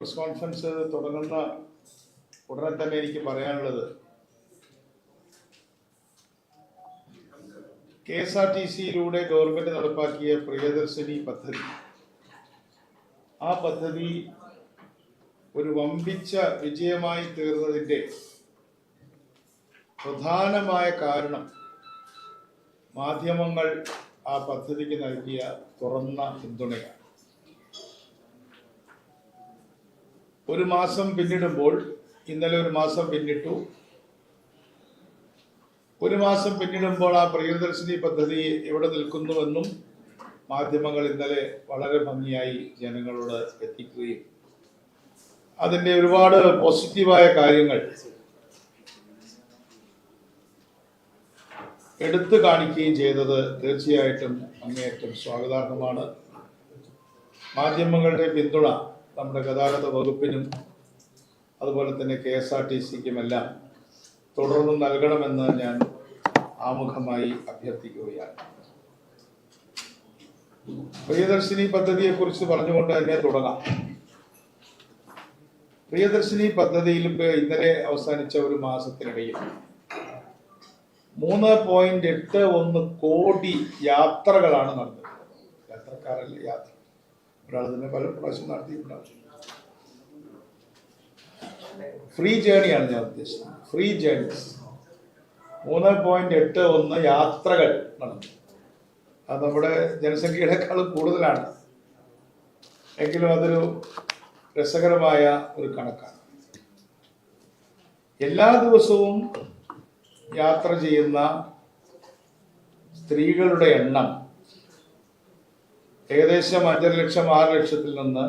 Press conference തുടങ്ങുന്ന ഉടനെ തന്നെ എനിക്ക് പറയാനുള്ളത് KSRTCയിലൂടെ ഗവൺമെന്റ് നടപ്പാക്കിയ പ്രിയദർശിനി പദ്ധതി, ആ പദ്ധതി ഒരു വമ്പിച്ച വിജയമായി തീർന്നതിൻ്റെ പ്രധാനമായ കാരണം മാധ്യമങ്ങൾ ആ പദ്ധതിക്ക് നൽകിയ തുറന്ന പിന്തുണയാണ്. ഒരു മാസം പിന്നിടുമ്പോൾ, ഇന്നലെ ഒരു മാസം പിന്നിട്ടു, ഒരു മാസം പിന്നിടുമ്പോൾ ആ പ്രിയദർശിനി പദ്ധതി എവിടെ നിൽക്കുന്നുവെന്നും മാധ്യമങ്ങൾ ഇന്നലെ വളരെ ഭംഗിയായി ജനങ്ങളോട് എത്തിക്കുകയും അതിൻ്റെ ഒരുപാട് പോസിറ്റീവായ കാര്യങ്ങൾ എടുത്തു കാണിക്കുകയും ചെയ്തത് തീർച്ചയായിട്ടും അങ്ങേയറ്റം സ്വാഗതാർഹമാണ്. മാധ്യമങ്ങളുടെ പിന്തുണ നമ്മുടെ ഗതാഗത വകുപ്പിനും അതുപോലെ തന്നെ KSRTCക്കുമെല്ലാം തുടർന്ന് നൽകണമെന്ന് ഞാൻ ആമുഖമായി അഭ്യർത്ഥിക്കുകയാണ്. പ്രിയദർശിനി പദ്ധതിയെ കുറിച്ച് പറഞ്ഞുകൊണ്ട് തന്നെ തുടങ്ങാം. പ്രിയദർശിനി പദ്ധതിയിൽ ഇന്നലെ അവസാനിച്ച ഒരു മാസത്തിനിടയിൽ 3.81 കോടി യാത്രകളാണ് നടന്നത്. യാത്രക്കാരല്ല, യാത്ര. ഒരാൾ തന്നെ പല പ്രാവശ്യം നടത്തിയിട്ടുണ്ടാവും. ഫ്രീ ജേണിയാണ് ഞാൻ ഉദ്ദേശിച്ചത്. ഫ്രീ ജേണീസ് 3.81 യാത്രകൾ നടന്നു. അത് നമ്മുടെ ജനസംഖ്യയേക്കാളും കൂടുതലാണ്. എങ്കിലും അതൊരു രസകരമായ ഒരു കണക്കാണ്. എല്ലാ ദിവസവും യാത്ര ചെയ്യുന്ന സ്ത്രീകളുടെ എണ്ണം ഏകദേശം 5 ലക്ഷം 6 ലക്ഷത്തിൽ നിന്ന്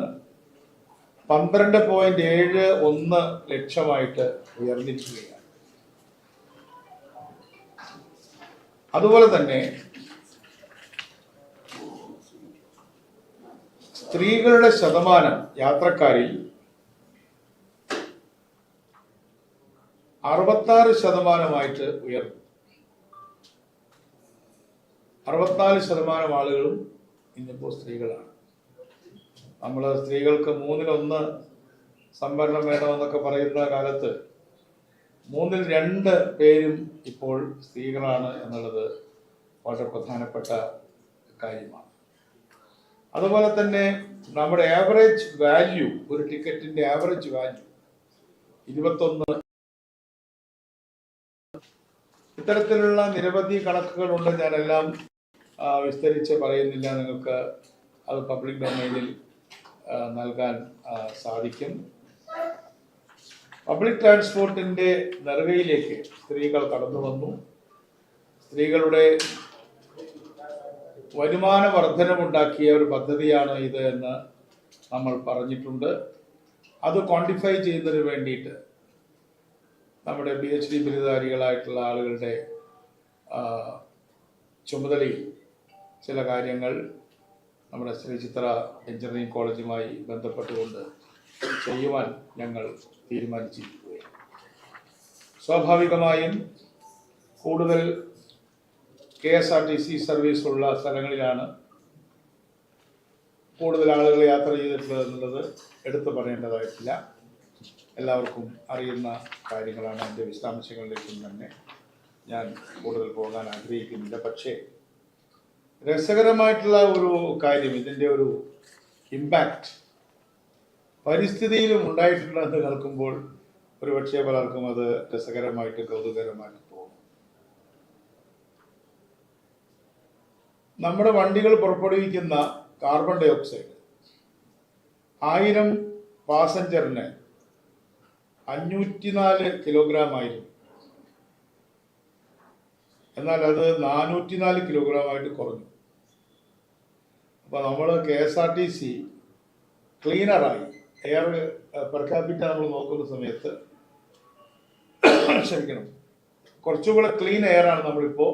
12.71 ലക്ഷമായിട്ട് ഉയർന്നിരിക്കുകയാണ്. അതുപോലെ തന്നെ സ്ത്രീകളുടെ ശതമാനം യാത്രക്കാരിൽ 66% ഉയർന്നു. 64% ആളുകളും ഇന്നിപ്പോൾ സ്ത്രീകളാണ്. നമ്മൾ സ്ത്രീകൾക്ക് 1/3 സംവരണം വേണമെന്നൊക്കെ പറയുന്ന കാലത്ത് 2/3 പേരും ഇപ്പോൾ സ്ത്രീകളാണ് എന്നുള്ളത് വളരെ പ്രധാനപ്പെട്ട കാര്യമാണ്. അതുപോലെ തന്നെ നമ്മുടെ ആവറേജ് വാല്യൂ, ഒരു ടിക്കറ്റിന്റെ ആവറേജ് വാല്യൂ 21. ഇത്തരത്തിലുള്ള നിരവധി കണക്കുകളുണ്ട്. ഞാനെല്ലാം വിസ്തരിച്ച് പറയുന്നില്ല. നിങ്ങൾക്ക് അത് പബ്ലിക് ഡൊമൈനിൽ നൽകാൻ സാധിക്കും. പബ്ലിക് ട്രാൻസ്പോർട്ടിന്റെ നെറുകയിലേക്ക് സ്ത്രീകൾ കടന്നു വന്നു. സ്ത്രീകളുടെ വരുമാന വർധനമുണ്ടാക്കിയ ഒരു പദ്ധതിയാണ് ഇത് എന്ന് നമ്മൾ പറഞ്ഞിട്ടുണ്ട്. അത് ക്വാണ്ടിഫൈ ചെയ്യുന്നതിന് വേണ്ടിയിട്ട് നമ്മുടെ PhD ബിരുദധാരികളായിട്ടുള്ള ആളുകളുടെ ചുമതലയിൽ ചില കാര്യങ്ങൾ നമ്മുടെ ശ്രീ ചിത്ര എഞ്ചിനീയറിംഗ് കോളേജുമായി ബന്ധപ്പെട്ടുകൊണ്ട് ചെയ്യുവാൻ ഞങ്ങൾ തീരുമാനിച്ചിരിക്കുകയാണ്. സ്വാഭാവികമായും കൂടുതൽ KSRTC സർവീസ് ഉള്ള സ്ഥലങ്ങളിലാണ് കൂടുതൽ ആളുകൾ യാത്ര ചെയ്തിട്ടുള്ളത് എന്നുള്ളത് എടുത്തു പറയേണ്ടതായിട്ടില്ല. എല്ലാവർക്കും അറിയുന്ന കാര്യങ്ങളാണ്. അതിൻ്റെ വിശദാംശങ്ങളിലേക്കും തന്നെ ഞാൻ കൂടുതൽ പോകാൻ ആഗ്രഹിക്കുന്നില്ല. പക്ഷേ രസകരമായിട്ടുള്ള ഒരു കാര്യം, ഇതിൻ്റെ ഒരു ഇമ്പാക്റ്റ് പരിസ്ഥിതിയിലും ഉണ്ടായിട്ടുണ്ടെന്ന് കേൾക്കുമ്പോൾ ഒരുപക്ഷെ പലർക്കും അത് രസകരമായിട്ട് കൗതുകരമായിട്ട് തോന്നും. നമ്മുടെ വണ്ടികൾ പുറപ്പെടുവിക്കുന്ന കാർബൺ ഡൈ ഓക്സൈഡ് 1000 പാസഞ്ചറിന് 504 കിലോഗ്രാം ആയിരുന്നു. എന്നാൽ അത് 404 കിലോഗ്രാം ആയിട്ട് കുറഞ്ഞു. അപ്പോൾ നമ്മൾ KSRTC ക്ലീനറായി, എയർ പെർ ക്യാപിറ്റ നമ്മൾ നോക്കുന്ന സമയത്ത് ക്ഷമിക്കണം, കുറച്ചുകൂടെ ക്ലീൻ എയറാണ് നമ്മളിപ്പോൾ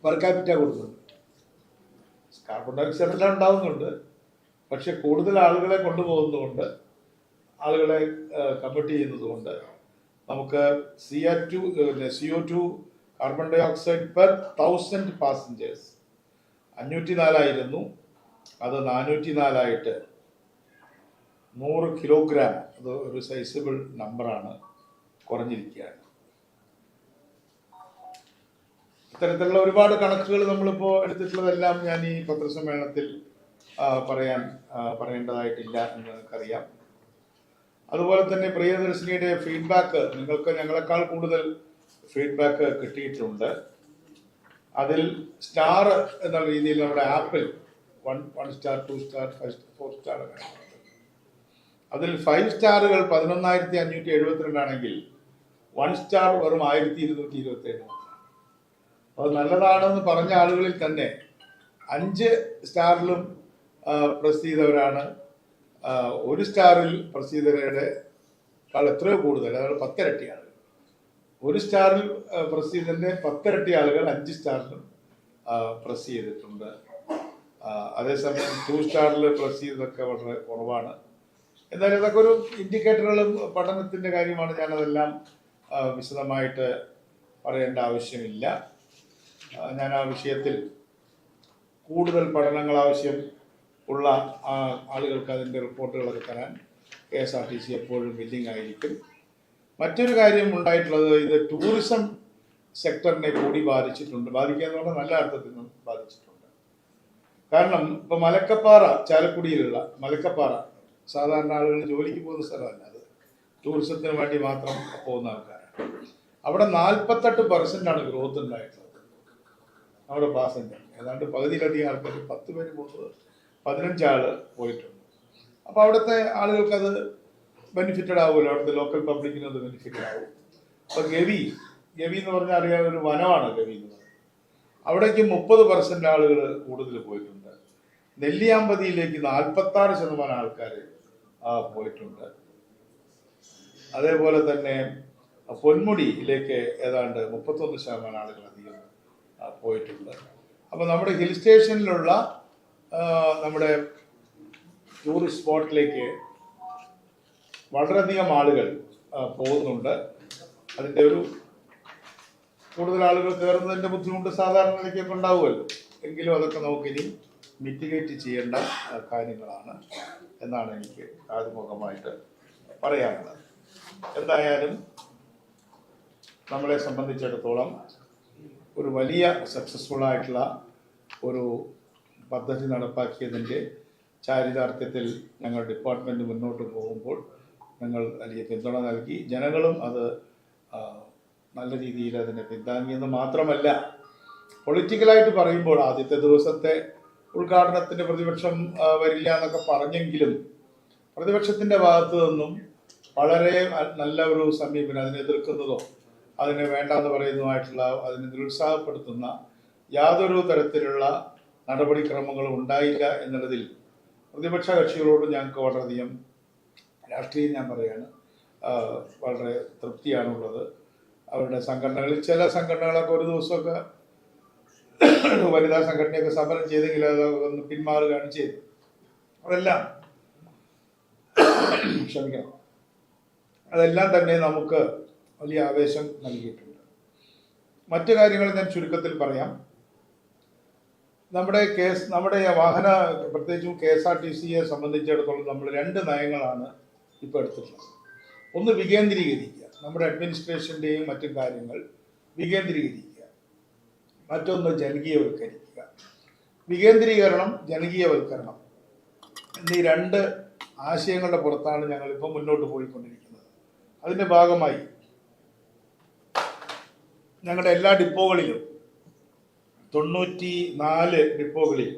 പെർ ക്യാപിറ്റ കൊടുക്കുന്നത്. കാർബൺ ഡൈ ഓക്സൈഡ് എല്ലാം ഉണ്ടാവുന്നുണ്ട്. പക്ഷെ കൂടുതൽ ആളുകളെ കൊണ്ടുപോകുന്നതുകൊണ്ട്, ആളുകളെ കമ്മിറ്റ് ചെയ്യുന്നതുകൊണ്ട് നമുക്ക് CO2 carbon dioxide per 1000 passengers 504 ആയിരുന്നു. അത് 404 ആയിട്ട് 100 കിലോഗ്രാം, അത് ഒരു സൈസബിൾ നമ്പറാണ്, കുറഞ്ഞിരിക്കുകയാണ്. ഇത്തരത്തിലുള്ള ഒരുപാട് കണക്കുകൾ നമ്മളിപ്പോൾ എടുത്തിട്ടുള്ളതെല്ലാം ഞാൻ ഈ പത്രസമ്മേളനത്തിൽ പറയേണ്ടതായിട്ടില്ല എന്ന് നിങ്ങൾക്കറിയാം. അതുപോലെ തന്നെ പ്രിയദർശിനിയുടെ ഫീഡ്ബാക്ക് നിങ്ങൾക്ക് ഞങ്ങളെക്കാൾ കൂടുതൽ ഫീഡ്ബാക്ക് കിട്ടിയിട്ടുണ്ട്. അതിൽ സ്റ്റാർ എന്നുള്ള രീതിയിൽ നമ്മുടെ ആപ്പിൽ 1 സ്റ്റാർ, 2 സ്റ്റാർ, 4 സ്റ്റാർ, അതിൽ 5 സ്റ്റാറുകൾ 11,572 ആണെങ്കിൽ 1 സ്റ്റാർ വെറും 1,227. അത് നല്ലതാണെന്ന് പറഞ്ഞ ആളുകളിൽ തന്നെ 5 സ്റ്റാറിലും പ്രസ് ചെയ്തവരാണ് 1 സ്റ്റാറിൽ പ്രസ് ചെയ്തവരുടെ എത്രയോ കൂടുതൽ, അതായത് 10 ഇരട്ടി ആളുകൾ. 1 സ്റ്റാറിൽ പ്രസ് ചെയ്തതിൻ്റെ 10 ഇരട്ടി ആളുകൾ 5 സ്റ്റാറിലും പ്രസ് ചെയ്തിട്ടുണ്ട്. അതേസമയം 2 സ്റ്റാറിൽ പ്രസ് ചെയ്തതൊക്കെ വളരെ കുറവാണ്. എന്തായാലും ഇതൊക്കെ ഒരു ഇൻഡിക്കേറ്ററുകളും പഠനത്തിൻ്റെ കാര്യമാണ്. ഞാനതെല്ലാം വിശദമായിട്ട് പറയേണ്ട ആവശ്യമില്ല. ഞാൻ ആ വിഷയത്തിൽ കൂടുതൽ പഠനങ്ങൾ ആവശ്യം ഉള്ള ആളുകൾക്ക് അതിൻ്റെ റിപ്പോർട്ടുകളൊക്കെ തരാൻ KSRTC എപ്പോഴും വില്ലിംഗ് ആയിരിക്കും. മറ്റൊരു കാര്യം ഉണ്ടായിട്ടുള്ളത്, ഇത് ടൂറിസം സെക്ടറിനെ കൂടി ബാധിച്ചിട്ടുണ്ട്. ബാധിക്കുക എന്ന് പറഞ്ഞാൽ നല്ല അർത്ഥത്തിൽ ബാധിച്ചിട്ടുണ്ട്. കാരണം ഇപ്പോൾ മലക്കപ്പാറ, ചാലക്കുടിയിലുള്ള മലക്കപ്പാറ സാധാരണ ആളുകൾ ജോലിക്ക് പോകുന്ന സ്ഥലമല്ല, അത് ടൂറിസത്തിന് വേണ്ടി മാത്രം പോകുന്ന ആൾക്കാരാണ്. അവിടെ 48% ഗ്രോത്ത് ഉണ്ടായിട്ടുള്ളത്. നമ്മുടെ പാസഞ്ചർ ഏതാണ്ട് പകുതിയിലധികം ആൾക്കാർ, 10 പേര് പോകുന്നത് 15 ആള് പോയിട്ടുണ്ട്. അപ്പോൾ അവിടുത്തെ ആളുകൾക്കത് ബെനിഫിറ്റഡ് ആവുമല്ലോ, അവിടുത്തെ ലോക്കൽ പബ്ലിക്കിന് അത് ബെനിഫിറ്റഡ് ആവും. അപ്പോൾ ഗവി എന്ന് പറഞ്ഞാൽ അറിയാൻ ഒരു വനമാണ് ഗവി എന്ന് പറയുന്നത്. അവിടേക്ക് 30% ആളുകൾ കൂടുതൽ പോയിട്ടുണ്ട്. നെല്ലിയാമ്പതിയിലേക്ക് 46% ആൾക്കാർ പോയിട്ടുണ്ട്. അതേപോലെ തന്നെ പൊന്മുടിയിലേക്ക് ഏതാണ്ട് 31% ആളുകൾ അധികം പോയിട്ടുണ്ട്. അപ്പോൾ നമ്മുടെ ഹിൽ സ്റ്റേഷനിലുള്ള നമ്മുടെ ടൂറിസ്റ്റ് സ്പോട്ടിലേക്ക് വളരെയധികം ആളുകൾ പോകുന്നുണ്ട്. അതിൻ്റെ ഒരു കൂടുതൽ ആളുകൾ കയറുന്നതിൻ്റെ ബുദ്ധിമുട്ട് സാധാരണ നിലയ്ക്കൊക്കെ ഉണ്ടാവുമല്ലോ. എങ്കിലും അതൊക്കെ നമുക്കിനി മിറ്റിഗേറ്റ് ചെയ്യേണ്ട കാര്യങ്ങളാണ് എന്നാണ് എനിക്ക് ആദ്യമുഖമായിട്ട് പറയാനുള്ളത്. എന്തായാലും നമ്മളെ സംബന്ധിച്ചിടത്തോളം ഒരു വലിയ സക്സസ്ഫുൾ ആയിട്ടുള്ള ഒരു പദ്ധതി നടപ്പാക്കിയതിൻ്റെ ചാരിതാർത്ഥ്യത്തിൽ ഞങ്ങൾ ഡിപ്പാർട്ട്മെൻറ്റ് മുന്നോട്ട് പോകുമ്പോൾ ഞങ്ങൾ വലിയ പിന്തുണ നൽകി. ജനങ്ങളും അത് നല്ല രീതിയിൽ അതിനെ പിന്താങ്ങിയെന്ന് മാത്രമല്ല, പൊളിറ്റിക്കലായിട്ട് പറയുമ്പോൾ ആദ്യത്തെ ദിവസത്തെ ഉദ്ഘാടനത്തിന് പ്രതിപക്ഷം വരില്ല എന്നൊക്കെ പറഞ്ഞെങ്കിലും പ്രതിപക്ഷത്തിൻ്റെ ഭാഗത്തു നിന്നും വളരെ നല്ല ഒരു സമീപനം, അതിനെ എതിർക്കുന്നതോ അതിനെ വേണ്ടെന്ന് പറയുന്നതുമായിട്ടുള്ള, അതിനെ നിരുത്സാഹപ്പെടുത്തുന്ന യാതൊരു തരത്തിലുള്ള നടപടിക്രമങ്ങളും ഉണ്ടായില്ല എന്നുള്ളതിൽ പ്രതിപക്ഷ കക്ഷികളോട് ഞങ്ങൾക്ക് വളരെയധികം, രാഷ്ട്രീയം ഞാൻ പറയുകയാണ്, വളരെ തൃപ്തിയാണുള്ളത്. അവരുടെ സംഘടനകളിൽ ചില സംഘടനകളൊക്കെ ഒരു ദിവസമൊക്കെ വനിതാ സംഘടനയൊക്കെ സമരം ചെയ്തെങ്കിൽ അതൊന്ന് പിന്മാറുകയാണ് ചെയ്തത്. അതെല്ലാം ക്ഷമിക്കണം, അതെല്ലാം തന്നെ നമുക്ക് വലിയ ആവേശം നൽകിയിട്ടുണ്ട്. മറ്റു കാര്യങ്ങൾ ഞാൻ ചുരുക്കത്തിൽ പറയാം. നമ്മുടെ വാഹന, പ്രത്യേകിച്ചും KSRTCയെ സംബന്ധിച്ചിടത്തോളം നമ്മൾ 2 നയങ്ങളാണ് ഇപ്പോൾ എടുത്തിട്ടുള്ളത്. ഒന്ന് വികേന്ദ്രീകരിക്കുക, നമ്മുടെ അഡ്മിനിസ്ട്രേഷൻ്റെയും മറ്റും കാര്യങ്ങൾ വികേന്ദ്രീകരിക്കുക. മറ്റൊന്ന് ജനകീയവൽക്കരിക്കുക. വികേന്ദ്രീകരണം, ജനകീയവൽക്കരണം എന്നീ 2 ആശയങ്ങളുടെ പുറത്താണ് ഞങ്ങളിപ്പോൾ മുന്നോട്ട് പോയിക്കൊണ്ടിരിക്കുന്നത്. അതിൻ്റെ ഭാഗമായി ഞങ്ങളുടെ എല്ലാ ഡിപ്പോകളിലും 94 ഡിപ്പോകളിൽ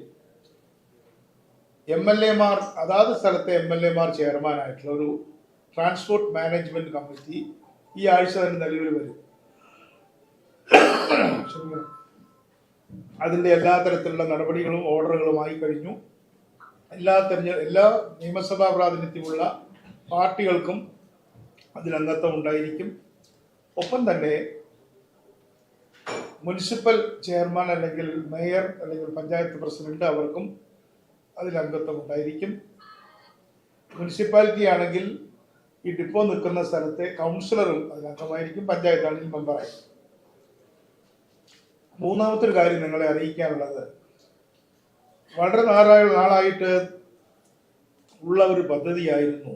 MLA-മാർ, അതാത് സ്ഥലത്തെ MLA-മാർ ചെയർമാനായിട്ടുള്ള ഒരു ട്രാൻസ്പോർട്ട് മാനേജ്മെന്റ് കമ്മിറ്റി ഈ ആഴ്ച തന്നെ നിലവിൽ വരും. അതിൻ്റെ എല്ലാ തരത്തിലുള്ള നടപടികളും ഓർഡറുകളുമായി കഴിഞ്ഞു. എല്ലാ നിയമസഭാ പ്രാതിനിധ്യമുള്ള പാർട്ടികൾക്കും അതിൽ അംഗത്വം ഉണ്ടായിരിക്കും. ഒപ്പം തന്നെ മുനിസിപ്പൽ ചെയർമാൻ അല്ലെങ്കിൽ മേയർ അല്ലെങ്കിൽ പഞ്ചായത്ത് പ്രസിഡന്റ്, അവർക്കും അതിൽ അംഗത്വം ഉണ്ടായിരിക്കും. മുനിസിപ്പാലിറ്റി ആണെങ്കിൽ ഈ ഡിപ്പോ നിൽക്കുന്ന സ്ഥലത്തെ കൗൺസിലറും അതിൽ അംഗമായിരിക്കും. പഞ്ചായത്താണെങ്കിൽ മെമ്പറായിരിക്കും. മൂന്നാമത്തെ ഒരു കാര്യം നിങ്ങളെ അറിയിക്കാനുള്ളത്, വളരെ നാളായിട്ട് ഉള്ള ഒരു പദ്ധതിയായിരുന്നു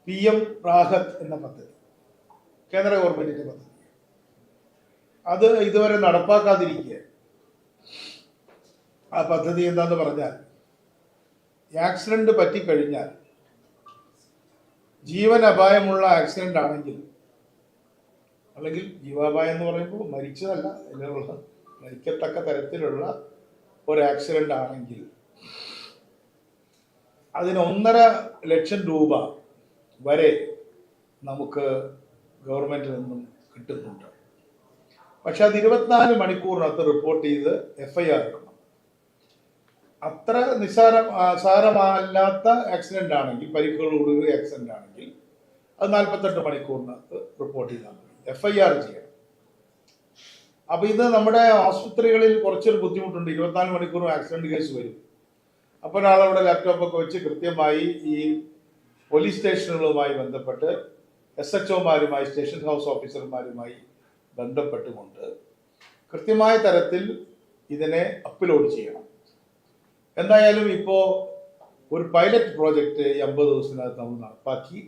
PM റാഹത്ത് എന്ന പദ്ധതി, കേന്ദ്ര ഗവൺമെന്റിന്റെ പദ്ധതി. അത് ഇതുവരെ നടപ്പാക്കാതിരിക്കുക. ആ പദ്ധതി എന്താന്ന് പറഞ്ഞാൽ, ആക്സിഡന്റ് പറ്റിക്കഴിഞ്ഞാൽ, ജീവൻ അപായമുള്ള ആക്സിഡന്റ് ആണെങ്കിൽ, അല്ലെങ്കിൽ ജീവാപായം എന്ന് പറയുമ്പോൾ മരിച്ചതല്ല, ഇതിലുള്ള മരിക്കത്തക്ക തരത്തിലുള്ള ഒരു ആക്സിഡന്റ് ആണെങ്കിൽ അതിന് 1.5 ലക്ഷം രൂപ വരെ നമുക്ക് ഗവൺമെന്റിൽ നിന്നും കിട്ടുന്നുണ്ട്. പക്ഷെ അത് 24 മണിക്കൂറിനകത്ത് റിപ്പോർട്ട് ചെയ്ത് FIR ഇടണം. അത്ര സാരമല്ലാത്ത ആക്സിഡന്റ് ആണെങ്കിൽ, പരിക്കുകളോടുകൂടിയ ആക്സിഡന്റ് ആണെങ്കിൽ അത് 48 മണിക്കൂറിനകത്ത് റിപ്പോർട്ട് ചെയ്താൽ മതി, FIR ചെയ്യണം. അപ്പൊ ഇത് നമ്മുടെ ആശുപത്രികളിൽ കുറച്ചൊരു ബുദ്ധിമുട്ടുണ്ട്. 24 മണിക്കൂറും ആക്സിഡന്റ് കേസ് വരും. അപ്പോൾ ഒരാളവിടെ ലാപ്ടോപ്പൊക്കെ വെച്ച് കൃത്യമായി ഈ പോലീസ് സ്റ്റേഷനുകളുമായി ബന്ധപ്പെട്ട് SHOമാരുമായി, സ്റ്റേഷൻ ഹൗസ് ഓഫീസർമാരുമായി ബന്ധപ്പെട്ടുകൊണ്ട് കൃത്യമായ തരത്തിൽ ഇതിനെ അപ്ലോഡ് ചെയ്യണം. എന്തായാലും ഇപ്പോൾ ഒരു പൈലറ്റ് പ്രോജക്റ്റ് 50 ദിവസത്തിനകത്ത് നമ്മൾ നടപ്പാക്കി.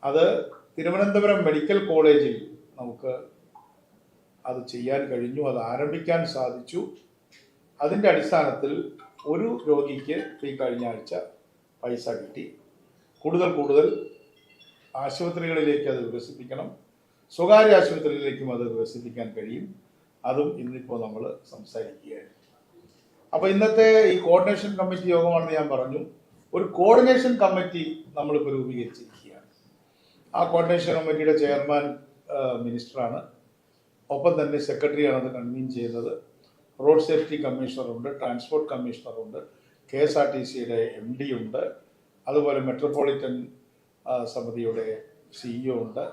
അത് തിരുവനന്തപുരം മെഡിക്കൽ കോളേജിൽ നമുക്ക് അത് ചെയ്യാൻ കഴിഞ്ഞു, അത് ആരംഭിക്കാൻ സാധിച്ചു. അതിൻ്റെ അടിസ്ഥാനത്തിൽ ഒരു രോഗിക്ക് ഈ കഴിഞ്ഞ ആഴ്ച പൈസ കിട്ടി. കൂടുതൽ ആശുപത്രികളിലേക്ക് അത് വികസിപ്പിക്കണം, സ്വകാര്യ ആശുപത്രികളിലേക്കും അത് വികസിപ്പിക്കാൻ കഴിയും. അതും ഇന്നിപ്പോൾ നമ്മൾ സംസാരിക്കുകയാണ്. അപ്പോൾ ഇന്നത്തെ ഈ കോർഡിനേഷൻ കമ്മിറ്റി യോഗമാണെന്ന് ഞാൻ പറഞ്ഞു. ഒരു കോർഡിനേഷൻ കമ്മിറ്റി നമ്മളിപ്പോൾ രൂപീകരിച്ചിരിക്കുകയാണ്. ആ കോർഡിനേഷൻ കമ്മിറ്റിയുടെ ചെയർമാൻ മിനിസ്റ്ററാണ്. ഒപ്പം തന്നെ സെക്രട്ടറിയാണ് അത് കൺവീൻ ചെയ്യുന്നത്. റോഡ് സേഫ്റ്റി കമ്മീഷണറുണ്ട്, ട്രാൻസ്പോർട്ട് കമ്മീഷണറുണ്ട്, KSRTCയുടെ MD ഉണ്ട്, അതുപോലെ മെട്രോപൊളിറ്റൻ സമിതിയുടെ CEO ഉണ്ട്.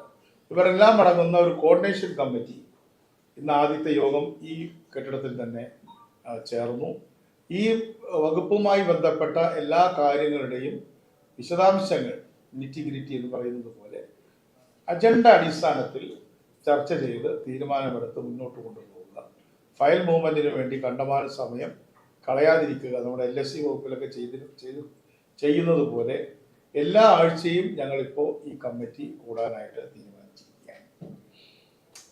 ഇവരെല്ലാം അടങ്ങുന്ന ഒരു കോർഡിനേഷൻ കമ്മിറ്റി ഇന്ന് ആദ്യത്തെ യോഗം ഈ കെട്ടിടത്തിൽ തന്നെ ചേർന്നു. ഈ വകുപ്പുമായി ബന്ധപ്പെട്ട എല്ലാ കാര്യങ്ങളുടെയും വിശദാംശങ്ങൾ, നിറ്റിഗ്രിറ്റി എന്ന് പറയുന്നത് പോലെ, അജണ്ട അടിസ്ഥാനത്തിൽ ചർച്ച ചെയ്ത് തീരുമാനമെടുത്ത് മുന്നോട്ട് കൊണ്ടുപോകുക. ഫയൽ മൂവ്മെന്റിന് വേണ്ടി കണ്ടമാന സമയം കളയാതിരിക്കുക. നമ്മുടെ LSC വകുപ്പിലൊക്കെ ചെയ്യുന്നത് പോലെ എല്ലാ ആഴ്ചയും ഞങ്ങളിപ്പോൾ ഈ കമ്മിറ്റി കൂടാനായിട്ട് തീരുമാനിച്ചിരിക്കുകയാണ്.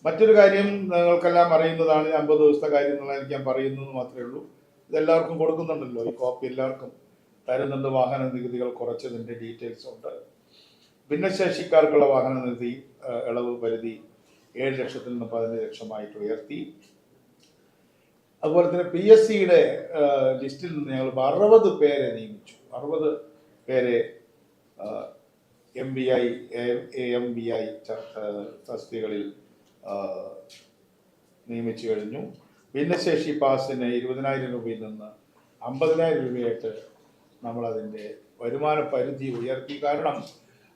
മറ്റൊരു കാര്യം നിങ്ങൾക്കെല്ലാം അറിയുന്നതാണ്, 50 ദിവസത്തെ കാര്യം എന്നുള്ള എനിക്ക് ഞാൻ പറയുന്നത് മാത്രമേ ഉള്ളൂ. ഇതെല്ലാവർക്കും കൊടുക്കുന്നുണ്ടല്ലോ, ഈ കോപ്പി എല്ലാവർക്കും തരുന്നുണ്ട്. വാഹന നികുതികൾ കുറച്ചതിൻ്റെ ഡീറ്റെയിൽസ് ഉണ്ട്. ഭിന്നശേഷിക്കാർക്കുള്ള വാഹന നികുതി ഇളവ് പരിധി 7 ലക്ഷത്തിൽ നിന്ന് 15 ലക്ഷമായിട്ട് ഉയർത്തി. അതുപോലെ തന്നെ PSCയുടെ ലിസ്റ്റിൽ നിന്ന് ഞങ്ങൾ 60 പേരെ നിയമിച്ചു. 60 പേരെ MBI, AMBI തസ്തികകളിൽ നിയമിച്ചു കഴിഞ്ഞു. ഭിന്നശേഷി പാസിന് 20,000 രൂപയിൽ നിന്ന് 50,000 രൂപയായിട്ട് നമ്മളതിൻ്റെ വരുമാന പരിധി ഉയർത്തി. കാരണം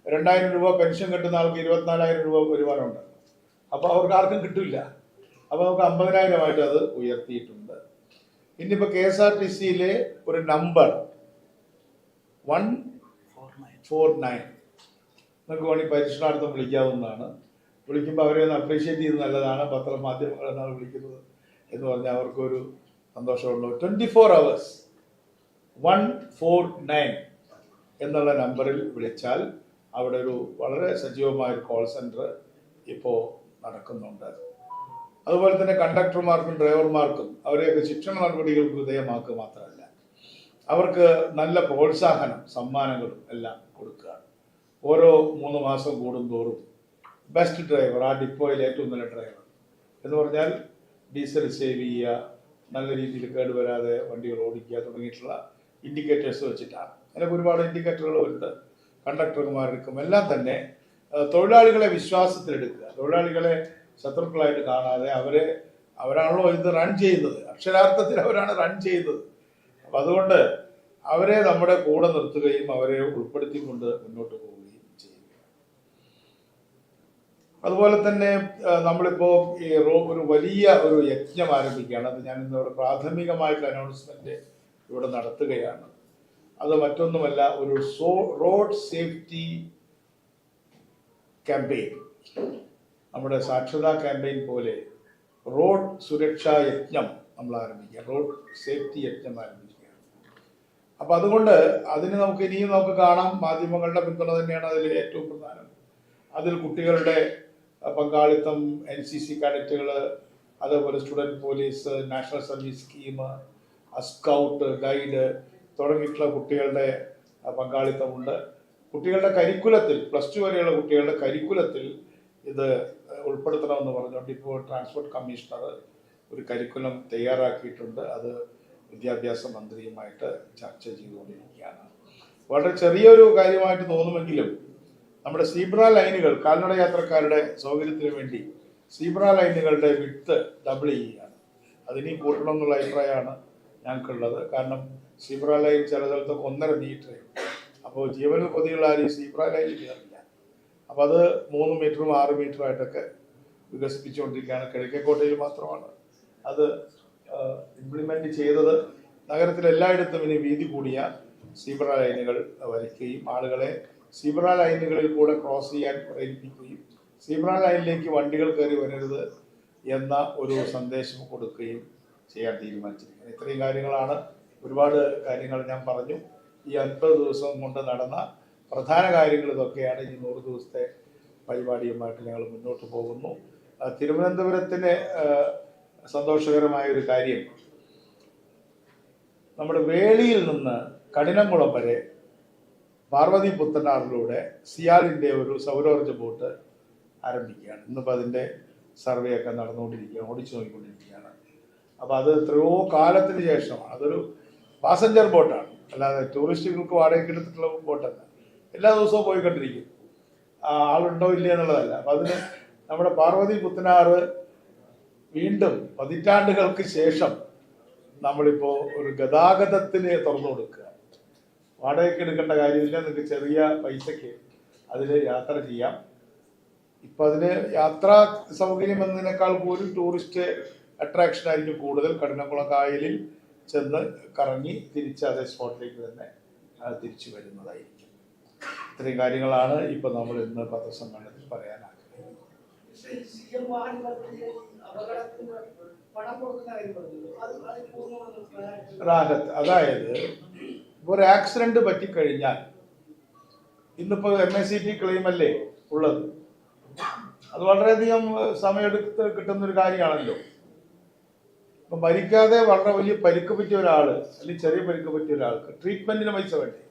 2,000 രൂപ പെൻഷൻ കിട്ടുന്ന ആൾക്ക് 24,000 രൂപ വരുമാനമുണ്ട്. അപ്പോൾ അവർക്ക് ആർക്കും കിട്ടില്ല. അപ്പോൾ നമുക്ക് 50,000 അത് ഉയർത്തിയിട്ടുണ്ട്. ഇന്നിപ്പോൾ KSRTCയിലെ ഒരു നമ്പർ 149 നിങ്ങൾക്ക് വേണമെങ്കിൽ പരിശീലനാർത്ഥം വിളിക്കാവുന്നതാണ്. വിളിക്കുമ്പോൾ അവരെ ഒന്ന് അപ്രീഷിയേറ്റ് ചെയ്ത് നല്ലതാണ്. പത്രമാധ്യമങ്ങളെന്നാണ് വിളിക്കുന്നത് എന്ന് പറഞ്ഞാൽ അവർക്കൊരു സന്തോഷമുള്ളൂ. 24 hours 149 എന്നുള്ള നമ്പറിൽ വിളിച്ചാൽ അവിടെ ഒരു വളരെ സജീവമായ ഒരു കോൾ സെൻറ്റർ ഇപ്പോൾ നടക്കുന്നുണ്ട്. അതുപോലെ തന്നെ കണ്ടക്ടർമാർക്കും ഡ്രൈവർമാർക്കും അവരെയൊക്കെ ശിക്ഷണ നടപടികൾക്ക് വിധേയമാക്കുക മാത്രമല്ല, അവർക്ക് നല്ല പ്രോത്സാഹനം, സമ്മാനങ്ങളും എല്ലാം കൊടുക്കുകയാണ്. ഓരോ 3 മാസം കൂടുന്തോറും ബെസ്റ്റ് ഡ്രൈവർ, ആ ഡിപ്പോയിൽ ഏറ്റവും നല്ല ഡ്രൈവർ എന്ന് പറഞ്ഞാൽ ഡീസൽ സേവ് ചെയ്യുക, നല്ല രീതിയിൽ കേടുവരാതെ വണ്ടികൾ ഓടിക്കുക തുടങ്ങിയിട്ടുള്ള ഇൻഡിക്കേറ്റേഴ്സ് വെച്ചിട്ടാണ്. അതിനൊക്കെ ഒരുപാട് ഇൻഡിക്കേറ്ററുകളുണ്ട്. കണ്ടക്ടർമാർക്കും എല്ലാം തന്നെ തൊഴിലാളികളെ വിശ്വാസത്തിലെടുക്കുക, തൊഴിലാളികളെ ശത്രുക്കളായിട്ട് കാണാതെ അവരാണല്ലോ ഇത് റൺ ചെയ്യുന്നത്, അക്ഷരാർത്ഥത്തിൽ അവരാണ് റൺ ചെയ്യുന്നത്. അപ്പം അതുകൊണ്ട് അവരെ നമ്മുടെ കൂടെ നിർത്തുകയും അവരെ ഉൾപ്പെടുത്തിക്കൊണ്ട് മുന്നോട്ട് പോവുകയും ചെയ്യുക. അതുപോലെ തന്നെ നമ്മളിപ്പോൾ ഈ ഒരു വലിയ ഒരു യജ്ഞം ആരംഭിക്കുകയാണ്. അത് ഞാൻ ഇന്നിവിടെ പ്രാഥമികമായിട്ടുള്ള അനൗൺസ്മെന്റ് ഇവിടെ നടത്തുകയാണ്. അത് മറ്റൊന്നുമല്ല, ഒരു റോഡ് സേഫ്റ്റി ക്യാമ്പയിൻ, നമ്മുടെ സാക്ഷരതാ ക്യാമ്പയിൻ പോലെ റോഡ് സുരക്ഷാ യജ്ഞം നമ്മൾ ആരംഭിക്കുക, റോഡ് സേഫ്റ്റി യജ്ഞം ആരംഭിക്കുകയാണ്. അപ്പം അതുകൊണ്ട് അതിന് നമുക്ക് ഇനിയും നമുക്ക് കാണാം. മാധ്യമങ്ങളുടെ പിന്തുണ തന്നെയാണ് അതിൽ ഏറ്റവും പ്രധാനം. അതിൽ കുട്ടികളുടെ പങ്കാളിത്തം, NCC കാഡറ്റുകൾ, അതേപോലെ student police, national service scheme, scout, guide തുടങ്ങിയിട്ടുള്ള കുട്ടികളുടെ പങ്കാളിത്തമുണ്ട്. കുട്ടികളുടെ കരിക്കുലത്തിൽ, +2 വരെയുള്ള കുട്ടികളുടെ കരിക്കുലത്തിൽ ഇത് ഉൾപ്പെടുത്തണമെന്ന് പറഞ്ഞുകൊണ്ട് ഇപ്പോൾ ട്രാൻസ്പോർട്ട് കമ്മീഷണർ ഒരു കരിക്കുലം തയ്യാറാക്കിയിട്ടുണ്ട്. അത് വിദ്യാഭ്യാസ മന്ത്രിയുമായിട്ട് ചർച്ച ചെയ്തുകൊണ്ടിരിക്കുകയാണ്. വളരെ ചെറിയൊരു കാര്യമായിട്ട് തോന്നുമെങ്കിലും നമ്മുടെ സീബ്ര ലൈനുകൾ, കാൽനട യാത്രക്കാരുടെ സൗകര്യത്തിന് വേണ്ടി സീബ്ര ലൈനുകളുടെ വിഡ്ത്ത് ഡബിൾ ചെയ്യുകയാണ്. അതിനി കൂട്ടണം എന്നുള്ള അഭിപ്രായമാണ് ഞങ്ങൾക്കുള്ളത്. കാരണം സീബ്ര ലൈൻ ചില സ്ഥലത്തൊക്കെ 1.5 മീറ്റർ. അപ്പോൾ ജീവനിൽ കൊതിയുള്ള ആരും സീബ്ര ലൈനിൽ കയറില്ല. അപ്പോൾ അത് 3 മീറ്ററും 6 മീറ്ററും ആയിട്ടൊക്കെ വികസിപ്പിച്ചുകൊണ്ടിരിക്കുകയാണ്. കിഴക്കേക്കോട്ടയിൽ മാത്രമാണ് അത് ഇംപ്ലിമെന്റ് ചെയ്തത്. നഗരത്തിൽ എല്ലായിടത്തും ഇനി വീതി കൂടിയ സീബ്ര ലൈനുകൾ വരയ്ക്കുകയും ആളുകളെ സീബ്ര ലൈനുകളിൽ കൂടെ ക്രോസ് ചെയ്യാൻ പ്രേരിപ്പിക്കുകയും സീബ്ര ലൈനിലേക്ക് വണ്ടികൾ കയറി വരരുത് എന്ന ഒരു സന്ദേശം കൊടുക്കുകയും ചെയ്യാൻ തീരുമാനിച്ചിരിക്കുന്നത്. ഇത്രയും കാര്യങ്ങളാണ്. ഒരുപാട് കാര്യങ്ങൾ ഞാൻ പറഞ്ഞു. ഈ 50 ദിവസം കൊണ്ട് നടന്ന പ്രധാന കാര്യങ്ങൾ ഇതൊക്കെയാണ്. ഈ 100 ദിവസത്തെ പരിപാടിയുമായിട്ട് ഞങ്ങൾ മുന്നോട്ട് പോകുന്നു. തിരുവനന്തപുരത്തിന് സന്തോഷകരമായ ഒരു കാര്യം, നമ്മുടെ വേളിയിൽ നിന്ന് കഠിനംകുളം വരെ പാർവതി പുത്തനാറിലൂടെ സിയാലിൻ്റെ ഒരു സൗരോർജ്ജ ബോട്ട് ആരംഭിക്കുകയാണ്. ഇന്നിപ്പോൾ അതിൻ്റെ സർവേ ഒക്കെ നടന്നുകൊണ്ടിരിക്കുകയാണ്, ഓടിച്ചു നോക്കിക്കൊണ്ടിരിക്കുകയാണ്. അപ്പോൾ അത് എത്രയോ കാലത്തിന് ശേഷമാണ്. അതൊരു പാസഞ്ചർ ബോട്ടാണ്, അല്ലാതെ ടൂറിസ്റ്റുകൾക്ക് വാടകയ്ക്ക് എടുത്തിട്ടുള്ള ബോട്ടല്ല. എല്ലാ ദിവസവും പോയി കണ്ടിരിക്കും, ആളുണ്ടോ ഇല്ല എന്നുള്ളതല്ല. അപ്പം അതിന് നമ്മുടെ പാർവതി പുത്തനാറ് വീണ്ടും പതിറ്റാണ്ടുകൾക്ക് ശേഷം നമ്മളിപ്പോൾ ഒരു ഗതാഗതത്തിന് തുറന്നു കൊടുക്കുക. വാടകയ്ക്ക് എടുക്കേണ്ട കാര്യമില്ല, നിങ്ങൾക്ക് ചെറിയ പൈസയ്ക്ക് അതിൽ യാത്ര ചെയ്യാം. ഇപ്പം അതിന് യാത്രാ സൗകര്യം എന്നതിനേക്കാൾ പോലും ടൂറിസ്റ്റ് അട്രാക്ഷൻ ആയിരിക്കും കൂടുതൽ. കഠിനംകുളം കായലിൽ ചെന്ന് കറങ്ങി തിരിച്ച് അതേ സ്പോട്ടിലേക്ക് തന്നെ തിരിച്ചു വരുന്നതായിരിക്കും. ഇത്രയും കാര്യങ്ങളാണ് ഇപ്പം നമ്മൾ ഇന്ന് പത്രസമ്മേളനത്തിൽ പറയാൻ ആഗ്രഹിക്കുന്നത്. റാഹത്ത്, അതായത് ഒരു ആക്സിഡന്റ് പറ്റിക്കഴിഞ്ഞാൽ ഇന്നിപ്പോൾ MACT ക്ലെയിം അല്ലേ ഉള്ളത്. അത് വളരെയധികം സമയമെടുത്ത് കിട്ടുന്നൊരു കാര്യമാണല്ലോ. ഇപ്പം മരിക്കാതെ വളരെ വലിയ പരിക്ക് പറ്റിയ ഒരാൾ, അല്ലെങ്കിൽ ചെറിയ പരിക്ക് പറ്റിയ ഒരാൾക്ക് ട്രീറ്റ്മെന്റിന് പൈസ വേണ്ടേ?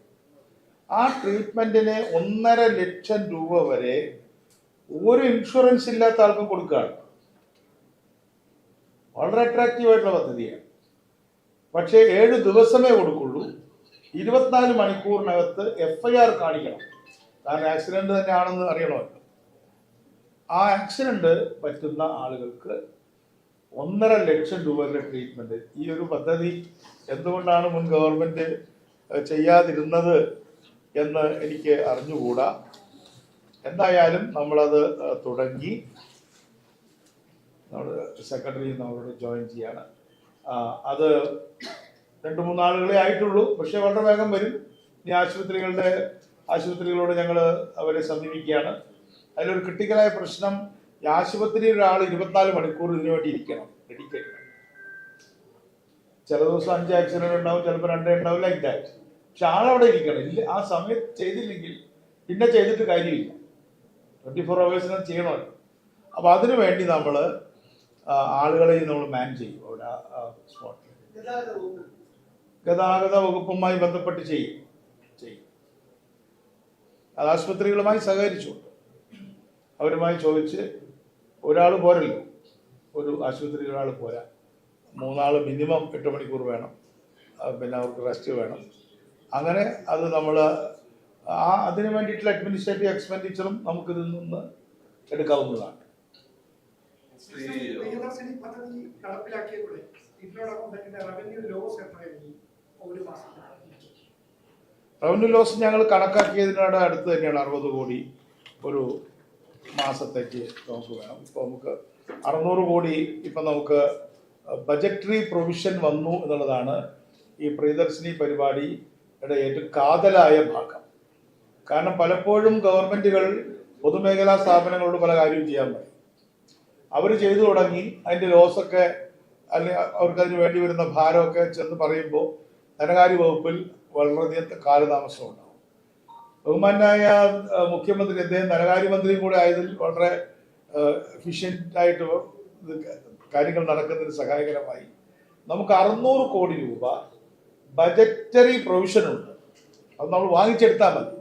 ആ ട്രീറ്റ്മെന്റിന് 1.5 ലക്ഷം രൂപ വരെ ഒരു ഇൻഷുറൻസ് ഇല്ലാത്ത ആൾക്കും കൊടുക്കുകയാണ്. വളരെ അട്രാക്റ്റീവ് ആയിട്ടുള്ള പദ്ധതിയാണ്. പക്ഷേ 7 ദിവസമേ കൊടുക്കുള്ളൂ. 24 മണിക്കൂറിനകത്ത് FIR കാണിക്കണം. കാരണം ആക്സിഡന്റ് തന്നെയാണെന്ന് അറിയണമല്ലോ. ആ ആക്സിഡന്റ് പറ്റുന്ന ആളുകൾക്ക് 1.5 ലക്ഷം രൂപ വരെ ട്രീറ്റ്മെന്റ്. ഈ ഒരു പദ്ധതി എന്തുകൊണ്ടാണ് മുൻ ഗവൺമെന്റ് ചെയ്യാതിരുന്നത് എന്ന് എനിക്ക് അറിഞ്ഞുകൂടാ. എന്തായാലും നമ്മളത് തുടങ്ങി. നമ്മൾ സെക്രട്ടറി നമ്മളോട് ജോയിൻ ചെയ്യാണ്. അത് 2-3 ആളുകളെ ആയിട്ടുള്ളൂ, പക്ഷെ വളരെ വേഗം വരും. ഇനി ആശുപത്രികളോട് ഞങ്ങൾ അവരെ സമീപിക്കുകയാണ്. അതിലൊരു ക്രിട്ടിക്കലായ പ്രശ്നം, ഈ ആശുപത്രിയിൽ ഒരാൾ 24 മണിക്കൂർ ഇതിനു വേണ്ടി ഇരിക്കണം, ഡെഡിക്കേറ്റഡ്. ചില ദിവസം 5 ആക്സിഡന്റ് ഉണ്ടാവും, ചിലപ്പോൾ 2 ഉണ്ടാവും, ലൈക്ക് ദാറ്റ്. പക്ഷെ ആളവിടെ ഇരിക്കണം. ഇല്ല, ആ സമയത്ത് ചെയ്തില്ലെങ്കിൽ പിന്നെ ചെയ്തിട്ട് കാര്യമില്ല. 24 hours ചെയ്യണമല്ലോ. അപ്പോൾ അതിനു വേണ്ടി നമ്മൾ ആളുകളെ നമ്മൾ മാൻ ചെയ്യും അവിടെ സ്പോട്ടിൽ. ഗതാഗത വകുപ്പുമായി ബന്ധപ്പെട്ട് ചെയ്യും. അത് ആശുപത്രികളുമായി സഹകരിച്ചുകൊണ്ട് അവരുമായി ചോദിച്ച്, ഒരാൾ പോരല്ലോ, ഒരു ആശുപത്രിയിൽ ഒരാൾ പോരാ, 3 ആൾ മിനിമം 8 മണിക്കൂർ വേണം, പിന്നെ അവർക്ക് റെസ്റ്റ് വേണം. അങ്ങനെ അത് നമ്മൾ അതിന് വേണ്ടിയിട്ടുള്ള അഡ്മിനിസ്ട്രേറ്റീവ് എക്സ്പെൻഡിച്ചറും നമുക്കിതിൽ നിന്ന് എടുക്കാവുന്നതാണ്. റവന്യൂ ലോസ് ഞങ്ങൾ കണക്കാക്കിയതിനോട് അടുത്ത് തന്നെയാണ്. 60 കോടി ഒരു മാസത്തേക്ക് നമുക്ക് വേണം. ഇപ്പോൾ നമുക്ക് 600 കോടി ഇപ്പം നമുക്ക് ബജറ്ററി പ്രൊവിഷൻ വന്നു എന്നുള്ളതാണ് ഈ പ്രിയദർശിനി പരിപാടിയുടെ ഏറ്റവും കാതലായ ഭാഗം. കാരണം പലപ്പോഴും ഗവൺമെന്റുകൾ പൊതുമേഖലാ സ്ഥാപനങ്ങളോട് പല കാര്യവും ചെയ്യാൻ പറയും. അവർ ചെയ്തു തുടങ്ങി, അതിൻ്റെ ലോസൊക്കെ അല്ലെങ്കിൽ അവർക്കതിന് വേണ്ടി വരുന്ന ഭാരമൊക്കെ ചെന്ന് പറയുമ്പോൾ ധനകാര്യ വകുപ്പിൽ വളരെയധികം കാലതാമസം ഉണ്ടാവും. ബഹുമാനായ മുഖ്യമന്ത്രി, അദ്ദേഹം ധനകാര്യമന്ത്രിയും കൂടെ ആയതിൽ വളരെ എഫിഷ്യൻ്റായിട്ട് കാര്യങ്ങൾ നടക്കുന്നതിന് സഹായകരമായി. നമുക്ക് 600 കോടി രൂപ ബജറ്ററി പ്രൊവിഷനുണ്ട്. അത് നമ്മൾ വാങ്ങിച്ചെടുത്താൽ മതി.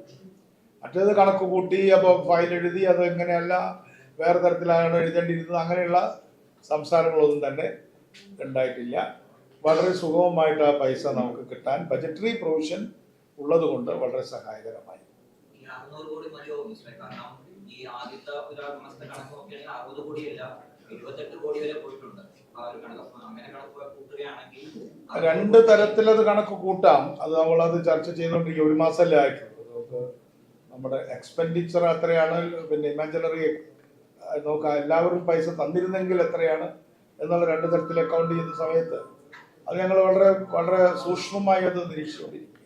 മറ്റേത് കണക്ക് കൂട്ടി അപ്പോൾ ഫയൽ എഴുതി അത് എങ്ങനെയല്ല വേറെ തരത്തിലാണ് എഴുതേണ്ടിയിരുന്നത്, അങ്ങനെയുള്ള സംസാരങ്ങളൊന്നും തന്നെ ഉണ്ടായിട്ടില്ല. വളരെ സുഗമമായിട്ട് ആ പൈസ നമുക്ക് കിട്ടാൻ ബജറ്ററി പ്രൊവിഷൻ ഉള്ളത് കൊണ്ട് വളരെ സഹായകരമായി. ഈ ആദ്യത്തെ ഒരു മാസത്തെ കണക്ക് നോക്കിയാണെങ്കിൽ 60 കോടിയല്ല 28 കോടി വരെ പോയിട്ടുണ്ട്. അങ്ങനെ കണക്ക് കൂട്ടുകയാണെങ്കിൽ 2 തരത്തിലത് കണക്ക് കൂട്ടാം. അത് നമ്മളത് ചർച്ച ചെയ്തുകൊണ്ടിരിക്കുക. 1 മാസമല്ലേ ആയിട്ടുള്ളൂ. നമുക്ക് നമ്മുടെ എക്സ്പെൻഡിച്ചർ എത്രയാണ്, പിന്നെ ഇമാജിനറി നമുക്ക് എല്ലാവരും പൈസ തന്നിരുന്നെങ്കിൽ എത്രയാണ് എന്നുള്ള 2 തരത്തിൽ അക്കൗണ്ട് ചെയ്യുന്ന സമയത്ത് അത് ഞങ്ങൾ വളരെ വളരെ സൂക്ഷ്മമായി അത് നിരീക്ഷിച്ചുകൊണ്ടിരിക്കുക.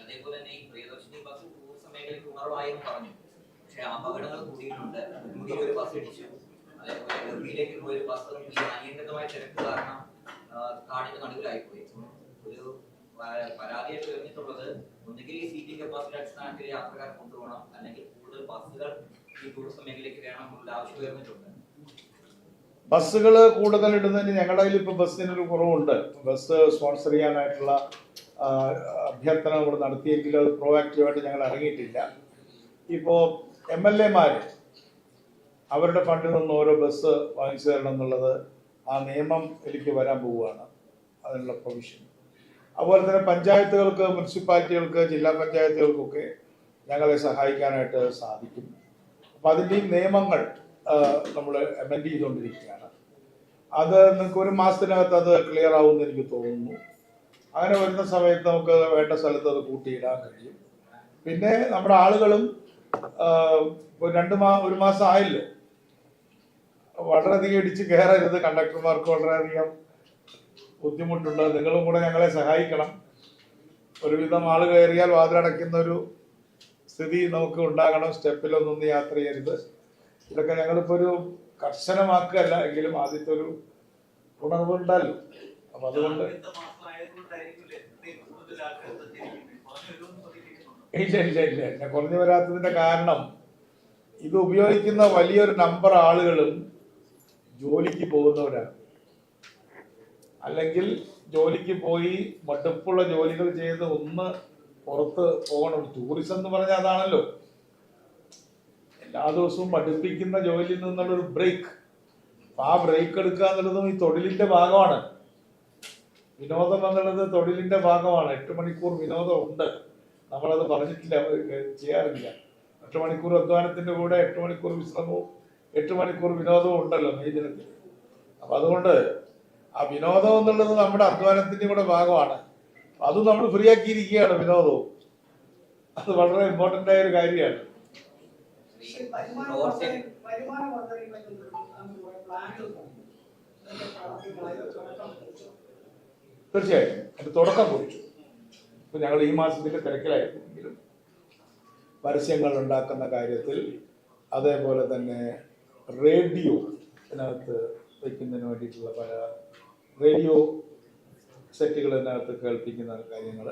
അതേപോലെ തന്നെ ഈ പ്രിയദർശിനി ബസ് ടൂറിസം മേഖലയ്ക്ക് ഉണർവായെന്ന് പറഞ്ഞു. പക്ഷേ അപകടങ്ങൾ കൂടിയിട്ടുണ്ട്. ഒരു ബസ് ഇടിച്ചു, അതേപോലെ ഡൽഹിയിലേക്ക് പോയ ഒരു ബസ് ഈ അനിയന്ത്രിതമായ തിരക്ക് കാരണം കാടിന്റെ നടുവിലായിപ്പോയി. ഒരു പരാതിയായിട്ട് ഉയർന്നിട്ടുള്ളത് ഒന്നുകിൽ ഈ സീറ്റിംഗ് കപ്പാസിറ്റി അടിസ്ഥാനത്തിൽ യാത്രക്കാരെ കൊണ്ടുപോകണം, അല്ലെങ്കിൽ കൂടുതൽ ബസ്സുകൾ ഈ ടൂറിസം മേഖലയ്ക്ക് വേണം എന്നുള്ള ആവശ്യം ഉയർന്നിട്ടുണ്ട്. ബസ്സുകൾ കൂടുതൽ ഇടുന്നതിന് ഞങ്ങളുടെ കയ്യിൽ ഇപ്പോൾ ബസ്സിനൊരു കുറവുണ്ട്. ബസ് സ്പോൺസർ ചെയ്യാനായിട്ടുള്ള അഭ്യർത്ഥന നമ്മൾ നടത്തിയെങ്കിലും അത് പ്രോആക്റ്റീവായിട്ട് ഞങ്ങൾ ഇറങ്ങിയിട്ടില്ല. ഇപ്പോൾ MLA-മാർ അവരുടെ ഫണ്ടിൽ നിന്ന് ഓരോ ബസ് വാങ്ങിച്ചു തരണം എന്നുള്ളത് ആ നിയമം എനിക്ക് വരാൻ പോവുകയാണ്, അതിനുള്ള പ്രൊവിഷൻ. അതുപോലെ തന്നെ പഞ്ചായത്തുകൾക്ക്, മുനിസിപ്പാലിറ്റികൾക്ക്, ജില്ലാ പഞ്ചായത്തുകൾക്കൊക്കെ ഞങ്ങളെ സഹായിക്കാനായിട്ട് സാധിക്കും. അപ്പോൾ അതിൻ്റെയും നിയമങ്ങൾ നമ്മൾ അമെൻഡ് ചെയ്തുകൊണ്ടിരിക്കുകയാണ്. അത് നിങ്ങൾക്ക് 1 മാസത്തിനകത്ത് അത് ക്ലിയർ ആവുമെന്ന് എനിക്ക് തോന്നുന്നു. അങ്ങനെ വരുന്ന സമയത്ത് നമുക്ക് വേണ്ട സ്ഥലത്ത് അത് കൂട്ടിയിടാൻ കഴിയും. പിന്നെ നമ്മുടെ ആളുകളും 1 മാസം ആയല്ലോ, വളരെയധികം ഇടിച്ച് കയറരുത്. കണ്ടക്ടർമാർക്ക് വളരെയധികം ബുദ്ധിമുട്ടുണ്ട്. നിങ്ങളും കൂടെ ഞങ്ങളെ സഹായിക്കണം. ഒരുവിധം ആൾ കയറിയാൽ വാതിലടയ്ക്കുന്ന ഒരു സ്ഥിതി നമുക്ക് ഉണ്ടാകണം. സ്റ്റെപ്പിലൊന്നും യാത്ര ചെയ്യരുത്. ഇതൊക്കെ ഞങ്ങളിപ്പോൾ ഒരു കർശനമാക്കുകയല്ല, എങ്കിലും ആദ്യത്തെ ഒരു ഉണർവുണ്ടല്ലോ. അപ്പം അതുകൊണ്ട് ഇല്ല കുറഞ്ഞു വരാത്തതിന്റെ കാരണം ഇത് ഉപയോഗിക്കുന്ന വലിയൊരു നമ്പർ ആളുകളും ജോലിക്ക് പോകുന്നവരാണ്. അല്ലെങ്കിൽ ജോലിക്ക് പോയി മടുപ്പുള്ള ജോലികൾ ചെയ്ത് ഒന്ന് പുറത്ത് പോകണം. ടൂറിസം എന്ന് പറഞ്ഞാൽ അതാണല്ലോ, എല്ലാ ദിവസവും മടുപ്പിക്കുന്ന ജോലിയിൽ നിന്നുള്ളൊരു ബ്രേക്ക്. ആ ബ്രേക്ക് എടുക്കുക എന്നുള്ളതും ഈ തൊഴിലിന്റെ ഭാഗമാണ്. വിനോദം എന്നുള്ളത് തൊഴിലിന്റെ ഭാഗമാണ്. 8 മണിക്കൂർ വിനോദം ഉണ്ട്, നമ്മളത് പറഞ്ഞിട്ടില്ല, ചെയ്യാറില്ല. 8 മണിക്കൂർ അധ്വാനത്തിന്റെ കൂടെ 8 മണിക്കൂർ വിശ്രമവും 8 മണിക്കൂർ വിനോദവും ഉണ്ടല്ലോ മെയ് ദിനത്തിൽ. അപ്പൊ അതുകൊണ്ട് ആ വിനോദം എന്നുള്ളത് നമ്മുടെ അധ്വാനത്തിന്റെ കൂടെ ഭാഗമാണ്. അത് നമ്മൾ ഫ്രീ ആക്കിയിരിക്കുകയാണ് വിനോദവും. അത് വളരെ ഇമ്പോർട്ടന്റ് ആയ ഒരു കാര്യമാണ്. തീർച്ചയായും അതിന്റെ തുടക്കം കുറിച്ചു. ഇപ്പൊ ഞങ്ങൾ ഈ മാസത്തിന്റെ തിരക്കിലായിരുന്നെങ്കിലും പരസ്യങ്ങൾ ഉണ്ടാക്കുന്ന കാര്യത്തിൽ, അതേപോലെ തന്നെ റേഡിയോ ഇതിനകത്ത് വയ്ക്കുന്നതിന് വേണ്ടിയിട്ടുള്ള പല റേഡിയോ സെറ്റുകൾ ഇതിനകത്ത് കേൾപ്പിക്കുന്ന കാര്യങ്ങൾ,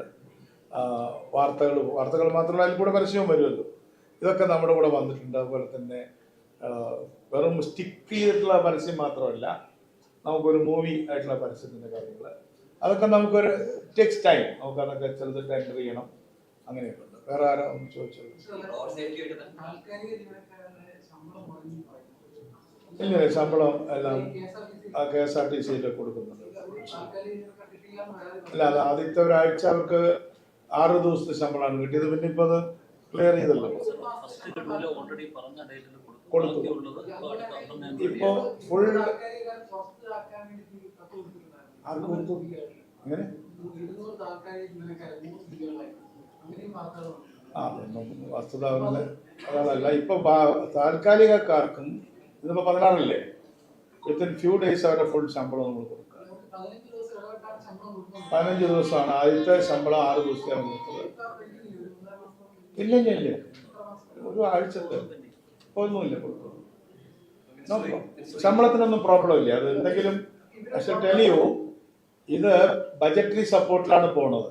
വാർത്തകൾ മാത്രമല്ല അതിൽ കൂടെ പരസ്യവും വരുമല്ലോ. ഇതൊക്കെ നമ്മുടെ കൂടെ വന്നിട്ടുണ്ട്. അതുപോലെ തന്നെ വെറും സ്റ്റിക്ക് ചെയ്തിട്ടുള്ള പരസ്യം മാത്രമല്ല, നമുക്കൊരു മൂവി ആയിട്ടുള്ള പരസ്യത്തിൻ്റെ കാര്യങ്ങൾ, അതൊക്കെ നമുക്കൊരു ടെക്സ്റ്റ് ടൈം നമുക്ക് അതൊക്കെ ചിലത് എൻ്റർ ചെയ്യണം. അങ്ങനെയൊക്കെ ഉണ്ട്. വേറെ ആരോ ഒന്ന് ചോദിച്ചത്? ഇല്ല, ശമ്പളം എല്ലാം KSRTC കൊടുക്കുന്നുണ്ട്. അല്ല, അത് ആദ്യത്തെ ഒരാഴ്ച അവർക്ക് 6 ദിവസത്തെ ശമ്പളമാണ് കിട്ടിയത്. പിന്നെ ഇപ്പൊ അത് ക്ലിയർ ചെയ്തല്ലോ, കൊടുത്തു. ഇപ്പൊ ഫുൾ അങ്ങനെ വസ്തുത അതല്ല. ഇപ്പൊ താൽക്കാലികക്കാർക്കും ഇതിപ്പോ 16 വിത്തിൻ ഫ്യൂ ഡേയ്സ് അവരുടെ ഫുൾ ശമ്പളം നമ്മൾ കൊടുക്കുക. 15 ദിവസമാണ് ആദ്യത്തെ ശമ്പളം. 6 ദിവസത്തെയാണ് കൊടുത്തത്. ഇല്ല, ഒരു ആഴ്ചത്തെ ഒന്നുമില്ല കൊടുത്തത്. ശമ്പളത്തിനൊന്നും പ്രോബ്ലം ഇല്ല. അത് എന്തെങ്കിലും പക്ഷെ ടെലിയോ ഇത് ബജറ്ററി സപ്പോർട്ടിലാണ് പോണത്.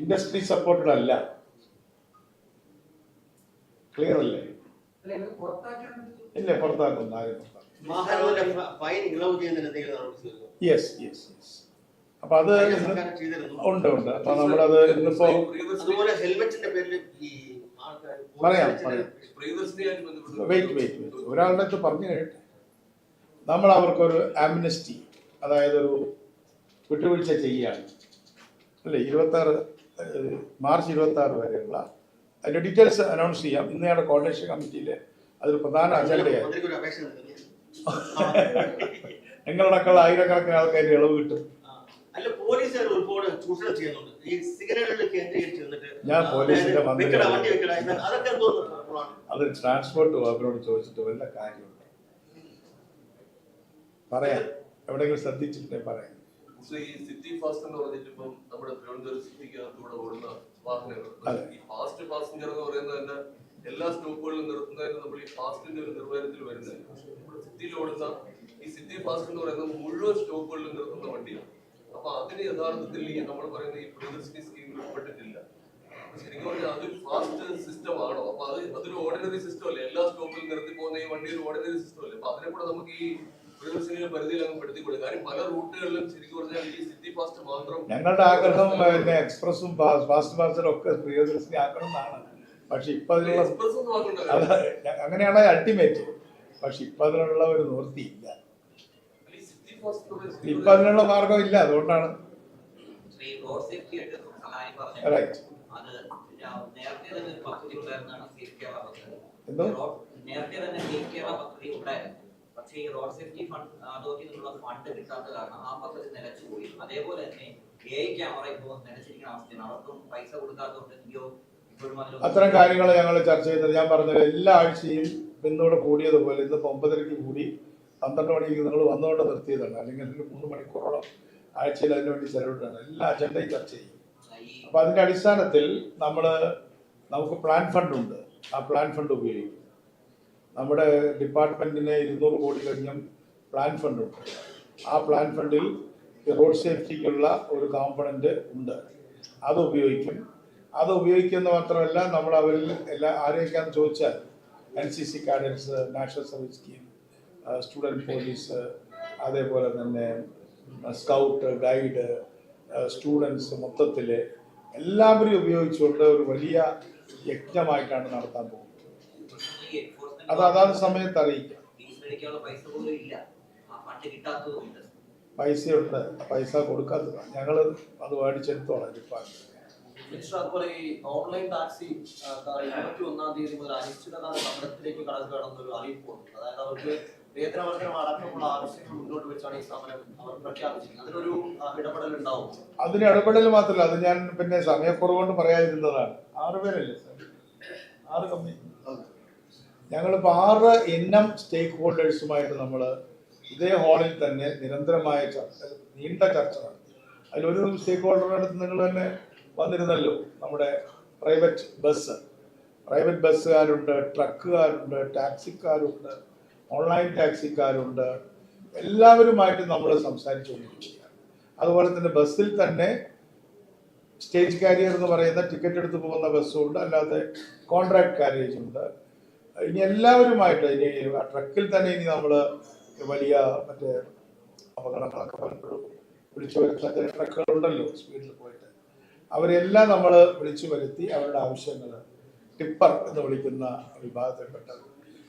ഇൻഡസ്ട്രി സപ്പോർട്ടഡ് അല്ല. ക്ലിയർ അല്ലേ? ഇല്ല, പുറത്താക്കുന്നു. ആരും യെസ് യെസ് യെസ്. അപ്പൊ അത് ഉണ്ട്. അപ്പൊ നമ്മളത് ഇന്നിപ്പോ പറയാം. വെയിറ്റ് ഒരാളുടെ അടുത്ത് പറഞ്ഞു കേട്ടെ. നമ്മൾ അവർക്കൊരു ആംനസ്റ്റി, അതായത് ഒരു വിട്ടുവീഴ്ച ചെയ്യുകയാണ് അല്ലേ? മാർച്ച് 26 വരെയുള്ള അതിന്റെ ഡീറ്റെയിൽസ് അനൗൺസ് ചെയ്യാം. ഇന്ന് ഞങ്ങളുടെ കോർഡിനേഷൻ കമ്മിറ്റിയിലെ അതൊരു പ്രധാന അജണ്ടയാണ്. നിങ്ങളടക്കമുള്ള ആയിരക്കണക്കിന് ആൾക്കാർ ഇളവ് കിട്ടും. ഞാൻ പോലീസിന്റെ അത് ട്രാൻസ്പോർട്ട് വകുപ്പിനോട് ചോദിച്ചിട്ട് വല്ല കാര്യമുണ്ട്? പറയാം, എവിടെയെങ്കിലും ശ്രദ്ധിച്ചിട്ടേ പറയാം. ഈ സിറ്റി ഫാസ്റ്റ് എന്ന് പറഞ്ഞിട്ട് ഇപ്പം നമ്മുടെ തിരുവനന്തപുരം സിറ്റിക്കകത്തൂടെ ഓടുന്ന വാഹനങ്ങൾ, ഈ ഫാസ്റ്റ് പാസഞ്ചർ എന്ന് പറയുന്നത് തന്നെ എല്ലാ സ്റ്റോപ്പുകളിലും നിർത്തുന്നതിന് നമ്മൾ ഈ ഫാസ്റ്റിന്റെ ഒരു നിർവചനത്തിൽ വരുന്നത്. നമ്മുടെ സിറ്റിയിൽ ഓടുന്ന ഈ സിറ്റി ഫാസ്റ്റ് എന്ന് പറയുന്നത് മുഴുവൻ സ്റ്റോപ്പുകളിലും നിർത്തുന്ന വണ്ടിയാണ്. അപ്പൊ അതിന് യഥാർത്ഥത്തിൽ ഈ നമ്മൾ പറയുന്ന ഈ പ്രിയദർശിനി സ്കീമിൽ ഉൾപ്പെട്ടിട്ടില്ല. ശരിക്കും പറഞ്ഞാൽ അതൊരു ഫാസ്റ്റ് സിസ്റ്റം ആണോ? അപ്പൊ അതൊരു ഓർഡിനറി സിസ്റ്റം അല്ലേ? എല്ലാ സ്റ്റോപ്പിലും നിർത്തി പോകുന്ന ഈ വണ്ടി ഒരു ഓർഡിനറി സിസ്റ്റം അല്ലേ? അപ്പൊ അതിനെ കൂടെ നമുക്ക് ഈ പ്രിയദർശിനിയുടെ പരിധിയിൽ അങ്ങ് പെടുത്തിക്കൂടെ? കാര്യം പല റൂട്ടുകളിലും ശരിക്കും പറഞ്ഞാൽ ഈ സിറ്റി ഫാസ്റ്റ് മാത്രം. ഞങ്ങളുടെ ആഗ്രഹം എക്സ്പ്രസും ഫാസ്റ്റ് പാസഞ്ചറും ഒക്കെ പ്രിയദർശിനി ആക്കണം എന്നാണ്. പക്ഷെ ഇപ്പൊ അതിനുള്ള അങ്ങനെയാണ് അൾട്ടിമേറ്റ്. പക്ഷെ ഇപ്പൊ അതിനുള്ള ഒരു നിവൃത്തിയില്ല. ഇപ്പൊ അതിനുള്ള മാർഗം ഇല്ല. അതുകൊണ്ടാണ് പക്ഷേ ഈ റോഡ് സേഫ്റ്റി ഫണ്ട് അതോറിറ്റിയിൽ നിന്നുള്ള ഫണ്ട് കിട്ടാത്ത കാരണം ആ പദ്ധതി നിലച്ചുപോയി. അതേപോലെ തന്നെ AI ക്യാമറ ഇപ്പോൾ നിലച്ചിരിക്കുന്ന അവസ്ഥയാണ്. അവർക്കും പൈസ കൊടുക്കാത്തതുകൊണ്ട് അത്തരം കാര്യങ്ങൾ ഞങ്ങൾ ചർച്ച ചെയ്യുന്നത്. ഞാൻ പറഞ്ഞത് എല്ലാ ആഴ്ചയും ഇന്നിവിടെ കൂടിയതുപോലെ ഇന്ന് 9:30 കൂടി 12 മണിക്ക് നിങ്ങൾ വന്നുകൊണ്ട് നിർത്തിയതാണ്. അല്ലെങ്കിൽ 3 മണിക്കൂറോളം ആഴ്ചയിൽ അതിനുവേണ്ടി ചെലവിട്ടാണ്. എല്ലാ അജണ്ടയും ചർച്ച ചെയ്യും. അപ്പൊ അതിന്റെ അടിസ്ഥാനത്തിൽ നമുക്ക് പ്ലാൻ ഫണ്ട് ഉണ്ട്. ആ പ്ലാൻ ഫണ്ട് ഉപയോഗിക്കും. നമ്മുടെ ഡിപ്പാർട്ട്മെന്റിന് 200 കോടി കഴിഞ്ഞും പ്ലാൻ ഫണ്ട് ഉണ്ട്. ആ പ്ലാൻ ഫണ്ടിൽ റോഡ് സേഫ്റ്റിക്കുള്ള ഒരു കോമ്പണന്റ് ഉണ്ട്. അത് ഉപയോഗിക്കും. അത് ഉപയോഗിക്കുന്ന മാത്രമല്ല, നമ്മൾ അവരിൽ ആരെയൊക്കെയാന്ന് ചോദിച്ചാൽ NCC cadets, national service scheme, student police, അതേപോലെ തന്നെ സ്കൗട്ട്, ഗൈഡ്, സ്റ്റുഡൻസ്, മൊത്തത്തിൽ എല്ലാവരും ഉപയോഗിച്ചുകൊണ്ട് ഒരു വലിയ യജ്ഞമായിട്ടാണ് നടത്താൻ പോകുന്നത്. അത് അതാത് സമയത്ത് അറിയിക്കാം. പൈസയുണ്ട്, പൈസ കൊടുക്കാത്തതാണ്. ഞങ്ങൾ അത് മേടിച്ചെടുത്തോളാം ഡിപ്പാർട്ട്മെന്റ്. അതുപോലെ ഈ ഓൺലൈൻ ടാക്സി 21-ാം തീയതി മുതൽ അനിശ്ചിതകാല സമരത്തിലേക്ക് കടന്നൊരു അറിയിപ്പുണ്ട്. അതായത് അവർക്ക് വേതനവർദ്ധനം അടക്കമുള്ള ആവശ്യങ്ങൾ മുന്നോട്ട് വെച്ചാണ് ഈ സമരം അവർ പ്രഖ്യാപിച്ചിരിക്കുന്നത്. അതിനൊരു ഇടപെടൽ ഉണ്ടാവും? അതിന് ഇടപെടൽ മാത്രമല്ല, അത് ഞാൻ പിന്നെ സമയക്കുറവുകൊണ്ട് പറയാതിരുന്നതാണ്. 6 പേരല്ലേ സാർ? 6 കമ്പനി. ഞങ്ങളിപ്പോൾ 6 ഇനം സ്റ്റേക്ക് ഹോൾഡേഴ്സുമായിട്ട് നമ്മൾ ഇതേ ഹാളിൽ തന്നെ നിരന്തരമായ ചർച്ച, നീണ്ട ചർച്ച നടത്തി. അതിലൊരു സ്റ്റേക്ക് ഹോൾഡറുടെ അടുത്ത് നിങ്ങൾ തന്നെ വന്നിരുന്നല്ലോ. നമ്മുടെ പ്രൈവറ്റ് ബസ്സുകാരുണ്ട്, ട്രക്കുകാരുണ്ട്, ടാക്സിക്കാരുണ്ട്, ഓൺലൈൻ ടാക്സിക്കാരുണ്ട്. എല്ലാവരുമായിട്ട് നമ്മൾ സംസാരിച്ചുകൊണ്ടിരിക്കുകയാണ്. അതുപോലെ തന്നെ ബസ്സിൽ തന്നെ സ്റ്റേജ് കാരിയർ എന്ന് പറയുന്ന ടിക്കറ്റ് എടുത്ത് പോകുന്ന ബസ്സുണ്ട്, അല്ലാതെ കോൺട്രാക്ട് കാരേജ് ഉണ്ട്. ഇനി എല്ലാവരുമായിട്ട് ഇനി ട്രക്കിൽ തന്നെ ഇനി നമ്മൾ വലിയ മറ്റേ അപകടങ്ങളൊക്കെ പലപ്പോഴും വിളിച്ചു വരുത്തുന്ന ട്രക്കുകളുണ്ടല്ലോ സ്പീഡിൽ പോയിട്ട്, അവരെല്ലാം നമ്മൾ വിളിച്ചു വരുത്തി അവരുടെ ആവശ്യങ്ങൾ ടിപ്പർ എന്ന് വിളിക്കുന്ന വിഭാഗത്തിൽപ്പെട്ട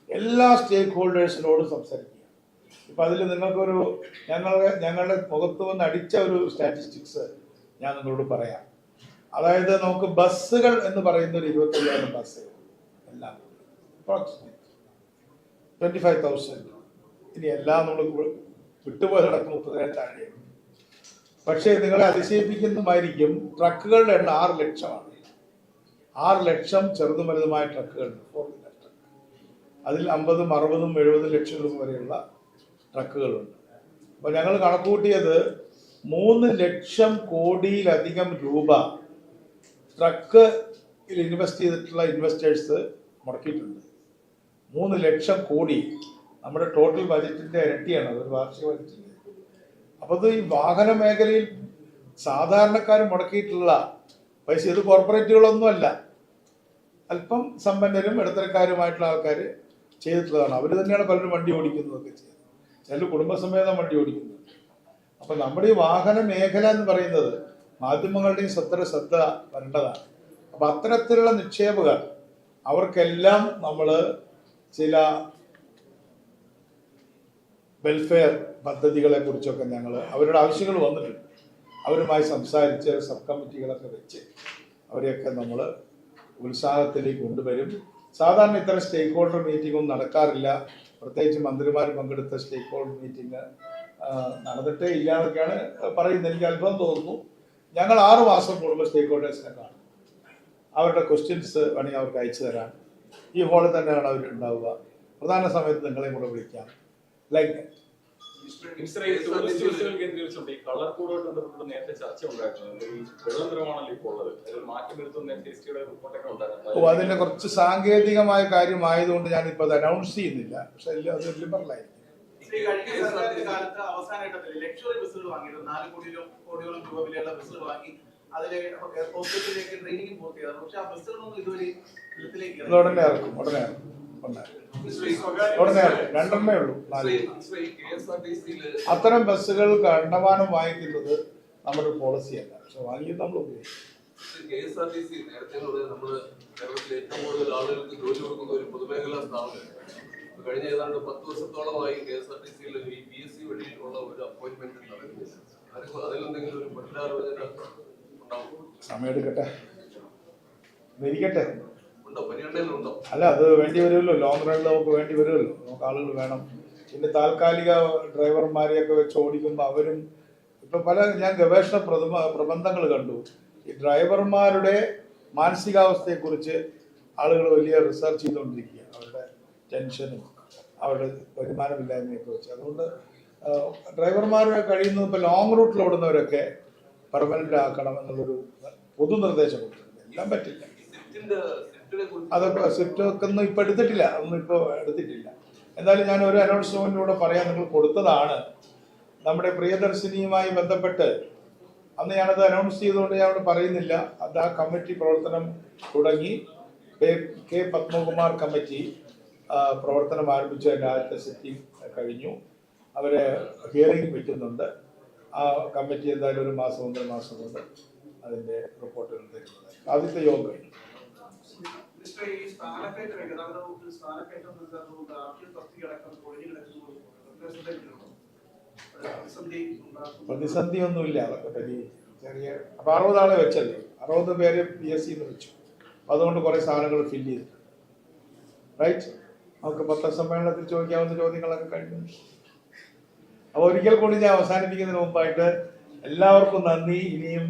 എല്ലാ സ്റ്റേക്ക് ഹോൾഡേഴ്സിനോടും സംസാരിക്കുക. ഇപ്പം അതിൽ നിങ്ങൾക്കൊരു ഞങ്ങളുടെ മുഖത്ത് വന്ന് അടിച്ച ഒരു സ്റ്റാറ്റിസ്റ്റിക്സ് ഞാൻ നിങ്ങളോട് പറയാം. അതായത് നമുക്ക് ബസ്സുകൾ എന്ന് പറയുന്ന ഒരു 25,000 ബസ്സുകൾ എല്ലാം അപ്രോക്സിമേറ്റ് 25,000. ഇനി എല്ലാം നമ്മൾ വിട്ടുപോയി നടക്കുന്ന 30,000 താഴെയാണ്. പക്ഷേ നിങ്ങളെ അതിശയിപ്പിക്കുന്നതുമായിരിക്കും, ട്രക്കുകളുടെ എണ്ണം 6 ലക്ഷമാണ്. 6 ലക്ഷം ചെറുതും വലുതുമായ ട്രക്കുകളുണ്ട്, 4 വീലർ ട്രക്ക്. അതിൽ 50, 60, 70 ലക്ഷം രൂപ വരെയുള്ള ട്രക്കുകളുണ്ട്. അപ്പോൾ ഞങ്ങൾ കണക്കുകൂട്ടിയത് 3 ലക്ഷം കോടിയിലധികം രൂപ ട്രക്കിൽ ഇൻവെസ്റ്റ് ചെയ്തിട്ടുള്ള ഇൻവെസ്റ്റേഴ്സ് മുടക്കിയിട്ടുണ്ട്. 3 ലക്ഷം കോടി നമ്മുടെ ടോട്ടൽ ബജറ്റിന്റെ ഇരട്ടിയാണ്, ഒരു വാർഷിക ബജറ്റിന്റെ. അപ്പോൾ ഇത് ഈ വാഹന മേഖലയിൽ സാധാരണക്കാർ മുടക്കിയിട്ടുള്ള പൈസ ഇത് കോർപ്പറേറ്റുകളൊന്നുമല്ല, അല്പം സമ്പന്നരും ഇടത്തരക്കാരുമായിട്ടുള്ള ആൾക്കാർ ചെയ്തിട്ടുള്ളതാണ്. അവർ തന്നെയാണ് പലരും വണ്ടി ഓടിക്കുന്നതൊക്കെ ചെയ്യുന്നത്, ചിലർ കുടുംബസമേതം വണ്ടി ഓടിക്കുന്നത്. അപ്പം നമ്മുടെ ഈ വാഹന മേഖല എന്ന് പറയുന്നത് മാധ്യമങ്ങളുടെയും ശ്രദ്ധ വരേണ്ടതാണ്. അപ്പം അത്തരത്തിലുള്ള നിക്ഷേപകർ അവർക്കെല്ലാം നമ്മൾ ചില വെൽഫെയർ പദ്ധതികളെ കുറിച്ചൊക്കെ ഞങ്ങൾ അവരുടെ ആവശ്യങ്ങൾ വന്നിട്ടുണ്ട്. അവരുമായി സംസാരിച്ച് സബ് കമ്മിറ്റികളൊക്കെ വെച്ച് അവരെയൊക്കെ നമ്മൾ ഉത്സാഹത്തിലേക്ക് കൊണ്ടുവരും. സാധാരണ ഇത്തരം സ്റ്റേക്ക് ഹോൾഡർ മീറ്റിംഗ് ഒന്നും നടക്കാറില്ല, പ്രത്യേകിച്ച് മന്ത്രിമാർ പങ്കെടുത്ത സ്റ്റേക്ക് ഹോൾഡർ മീറ്റിംഗ് നടന്നിട്ടേ ഇല്ല എന്നൊക്കെയാണ് പറയുന്നത്. എനിക്ക് അത്ഭുതം തോന്നുന്നു. ഞങ്ങൾ 6 മാസം കൂടുമ്പോൾ സ്റ്റേക്ക് ഹോൾഡേഴ്സിനെ കാണും. അവരുടെ ക്വസ്റ്റ്യൻസ് വേണമെങ്കിൽ അവർക്ക് അയച്ചു തരാം. ഈ ഹോളിൽ തന്നെയാണ് അവർ ഉണ്ടാവുക. പ്രധാന സമയത്ത് നിങ്ങളെയും കൂടെ വിളിക്കാം. ലൈക്ക് കളർ കോഡുമായിട്ട് ബന്ധപ്പെട്ട് നേരത്തെ ചർച്ച ഉണ്ടായിരുന്നു. ഈ വെള്ളം നിറമാണല്ലോ ഇപ്പോൾ ഉള്ളത്, മാറ്റം വരുത്തുന്ന റിപ്പോർട്ടൊക്കെ ഉണ്ടായിരുന്നു. അതിന്റെ കുറച്ച് സാങ്കേതികമായ കാര്യമായതുകൊണ്ട് ഞാനിപ്പോൾ അത് അനൗൺസ് ചെയ്യുന്നില്ല. പക്ഷെ അത് ലിബറലായി കാലത്ത് അവസാനഘട്ടത്തിൽ ലക്ഷറി ബസ്സുകൾ വാങ്ങിയിരുന്നു. 4 കോടിയോളം രൂപ വിലയുള്ള ബസ്സുകൾ വാങ്ങി അതിലെ ഹോസ്പിറ്റലിലേക്ക് ട്രെയിനിങ് പൂർത്തിയായിരുന്നു. പക്ഷെ ആ ബസ്സുകളൊന്നും ഇതുവരെ ഉടനെ ഇറക്കും. രണ്ടെണ്ണേ ഉള്ളൂ. അത്തരം ബസ്സുകൾ കണ്ടമാനം വാങ്ങിക്കുന്നത് നമ്മുടെ പോളിസിയല്ല, പക്ഷെ വാങ്ങിയത് നമ്മൾ ഉപയോഗിക്കും. KSRTC നേരത്തെ നമ്മള് കേരളത്തിലെ ഏറ്റവും കൂടുതൽ ആളുകൾക്ക് ജോലി കൊടുക്കുന്ന ഒരു പൊതുമേഖലാ സ്ഥാപനം. കഴിഞ്ഞ ഏതാണ്ട് 10 വർഷത്തോളമായി KSRTC ഈ PSC വഴിയുള്ള ഒരു അപ്പോയിന്റ്മെന്റ് നടക്കുന്നില്ല. അതിലെന്തെങ്കിലും ഒരു പുനരാലോചന ഉണ്ടാവും? സമയമെടുക്കട്ടെ, ഇരിക്കട്ടെ. പരിഗണനയിലുണ്ടോ? അല്ല, അത് വേണ്ടി വരുമല്ലോ. ലോങ് റണ്ണിൽ നമുക്ക് വേണ്ടി വരുമല്ലോ. നമുക്ക് ആളുകൾ വേണം. പിന്നെ താൽക്കാലിക ഡ്രൈവർമാരെയൊക്കെ വെച്ച് ഓടിക്കുമ്പോൾ അവരും ഇപ്പം ഞാൻ ഗവേഷണ പ്രബന്ധങ്ങൾ കണ്ടു. ഈ ഡ്രൈവർമാരുടെ മാനസികാവസ്ഥയെക്കുറിച്ച് ആളുകൾ വലിയ റിസർച്ച് ചെയ്തുകൊണ്ടിരിക്കുക. അവരുടെ ടെൻഷനും അവരുടെ വരുമാനമില്ലായ്മയൊക്കെ വെച്ച്. അതുകൊണ്ട് ഡ്രൈവർമാരെ കഴിയുന്നത് ഇപ്പോൾ ലോങ് റൂട്ടിൽ ഓടുന്നവരൊക്കെ പെർമനന്റ് ആക്കണം എന്നുള്ളൊരു പൊതു നിർദ്ദേശം കൊടുത്തിട്ടുണ്ട്. എല്ലാം പറ്റില്ല. അതൊക്കെ സ്വിഫ്റ്റൊക്കെ ഒന്നും ഇപ്പം എടുത്തിട്ടില്ല. എന്തായാലും ഞാൻ ഒരു അനൗൺസ്മെന്റിലൂടെ പറയാൻ നിങ്ങൾ കൊടുത്തതാണ്. നമ്മുടെ പ്രിയദർശിനിയുമായി ബന്ധപ്പെട്ട് അന്ന് ഞാനത് അനൗൺസ് ചെയ്തുകൊണ്ട് ഞാൻ അവിടെ പറയുന്നില്ല. അത് ആ കമ്മിറ്റി പ്രവർത്തനം തുടങ്ങി. കെ പത്മകുമാർ കമ്മിറ്റി പ്രവർത്തനം ആരംഭിച്ചു. അതിൻ്റെ ആദ്യത്തെ സിറ്റിംഗ് കഴിഞ്ഞു. അവരെ ഹിയറിംഗ് വെക്കുന്നുണ്ട്. ആ കമ്മിറ്റി എന്തായാലും 1 മാസം 1.5 മാസം കൊണ്ട് അതിൻ്റെ റിപ്പോർട്ടുകൾ തരുന്നത്. ആദ്യത്തെ യോഗം കഴിഞ്ഞു. പ്രതിസന്ധിയൊന്നുമില്ല. അതൊക്കെ ചെറിയ 60 ആളെ വെച്ചല്ലേ, 60 പേര് PSC വെച്ചു. അതുകൊണ്ട് കുറെ സാധനങ്ങൾ ഫില്ല് ചെയ്തു. റൈറ്റ്, നമുക്ക് പത്രസമ്മേളനത്തിൽ ചോദിക്കാവുന്ന ചോദ്യങ്ങളൊക്കെ കഴിഞ്ഞു. അപ്പോൾ ഒരിക്കൽ കൂടി ഞാൻ അവസാനിപ്പിക്കുന്നതിന് മുമ്പായിട്ട് എല്ലാവർക്കും നന്ദി. ഇനിയും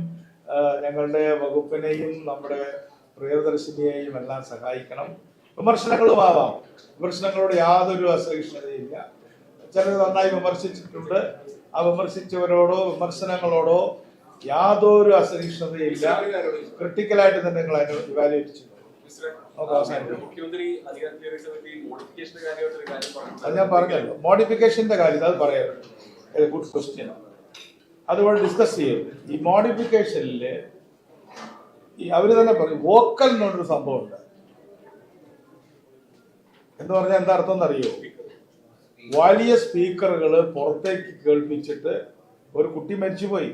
ഞങ്ങളുടെ വകുപ്പിനെയും നമ്മുടെ പ്രിയദർശിനിയെയും എല്ലാം സഹായിക്കണം. വിമർശനങ്ങളും ആവാം. വിമർശനങ്ങളോട് യാതൊരു അസഹിഷ്ണുതയില്ല. ചിലർ നന്നായി വിമർശിച്ചിട്ടുണ്ട്. ആ വിമർശിച്ചവരോടോ വിമർശനങ്ങളോടോ യാതൊരു അസഹിഷ്ണുതയില്ല. ക്രിട്ടിക്കലായിട്ട് തന്നെ നിങ്ങൾ അതിനെ ഇവാലുവേറ്റ് ചെയ്തു. അത് ഞാൻ പറഞ്ഞല്ലോ, മോഡിഫിക്കേഷന്റെ കാര്യം അത് പറയാം. Good question. അതുപോലെ ഡിസ്കസ് ചെയ്യും. ഈ മോഡിഫിക്കേഷനിൽ അവര് തന്നെ പറയും വോക്കൽ എന്നൊരു സംഭവമുണ്ട്. എന്ന് പറഞ്ഞാൽ എന്താ അർത്ഥം എന്നറിയോ? വലിയ സ്പീക്കറുകൾ പുറത്തേക്ക് കേൾപ്പിച്ചിട്ട് ഒരു കുട്ടി മരിച്ചുപോയി.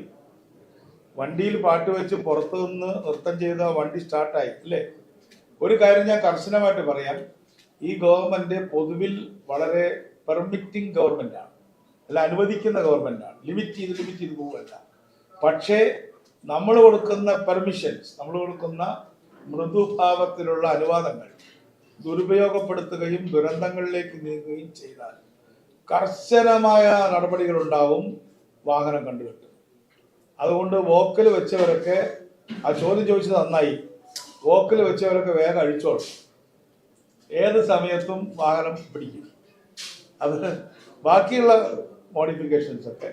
വണ്ടിയിൽ പാട്ട് വെച്ച് പുറത്തു നിന്ന് നൃത്തം ചെയ്ത വണ്ടി സ്റ്റാർട്ടായി അല്ലേ? ഒരു കാര്യം ഞാൻ കർശനമായിട്ട് പറയാം. ഈ ഗവൺമെന്റ് പൊതുവിൽ വളരെ പെർമിറ്റിംഗ് ഗവൺമെന്റാണ്, അല്ല അനുവദിക്കുന്ന ഗവൺമെന്റാണ്. ലിമിറ്റ് ചെയ്ത് പോവുകയല്ല. പക്ഷേ നമ്മൾ കൊടുക്കുന്ന പെർമിഷൻസ്, നമ്മൾ കൊടുക്കുന്ന മൃദുഭാവത്തിലുള്ള അനുവാദങ്ങൾ ദുരുപയോഗപ്പെടുത്തുകയും ദുരന്തങ്ങളിലേക്ക് നീങ്ങുകയും ചെയ്താൽ കർശനമായ നടപടികളുണ്ടാവും. വാഹനം കണ്ടുകെട്ടും. അതുകൊണ്ട് വോക്കൽ വെച്ചവരൊക്കെ, ആ ചോദ്യം ചോദിച്ചത് നന്നായി, വോക്കൽ വെച്ചവരൊക്കെ വേഗം അഴിച്ചോളും. ഏത് സമയത്തും വാഹനം പിടിക്കും. അത് ബാക്കിയുള്ള മോഡിഫിക്കേഷൻസ് ഒക്കെ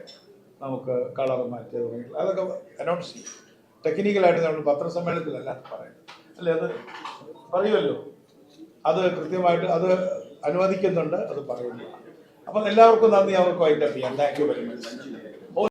നമുക്ക് കളർ മാറ്റി അതൊക്കെ അനൗൺസ് ചെയ്യും. ടെക്നിക്കലായിട്ട് നമ്മൾ പത്രസമ്മേളനത്തിലല്ല പറയുന്നത് അല്ലേ? അത് പറയുമല്ലോ. അത് കൃത്യമായിട്ട് അത് അനുവദിക്കുന്നുണ്ട്, അത് പറയുന്നു. അപ്പം എല്ലാവർക്കും നന്ദി. അവർക്ക് വൈൻഡപ്പ് ചെയ്യാം. Thank you very much.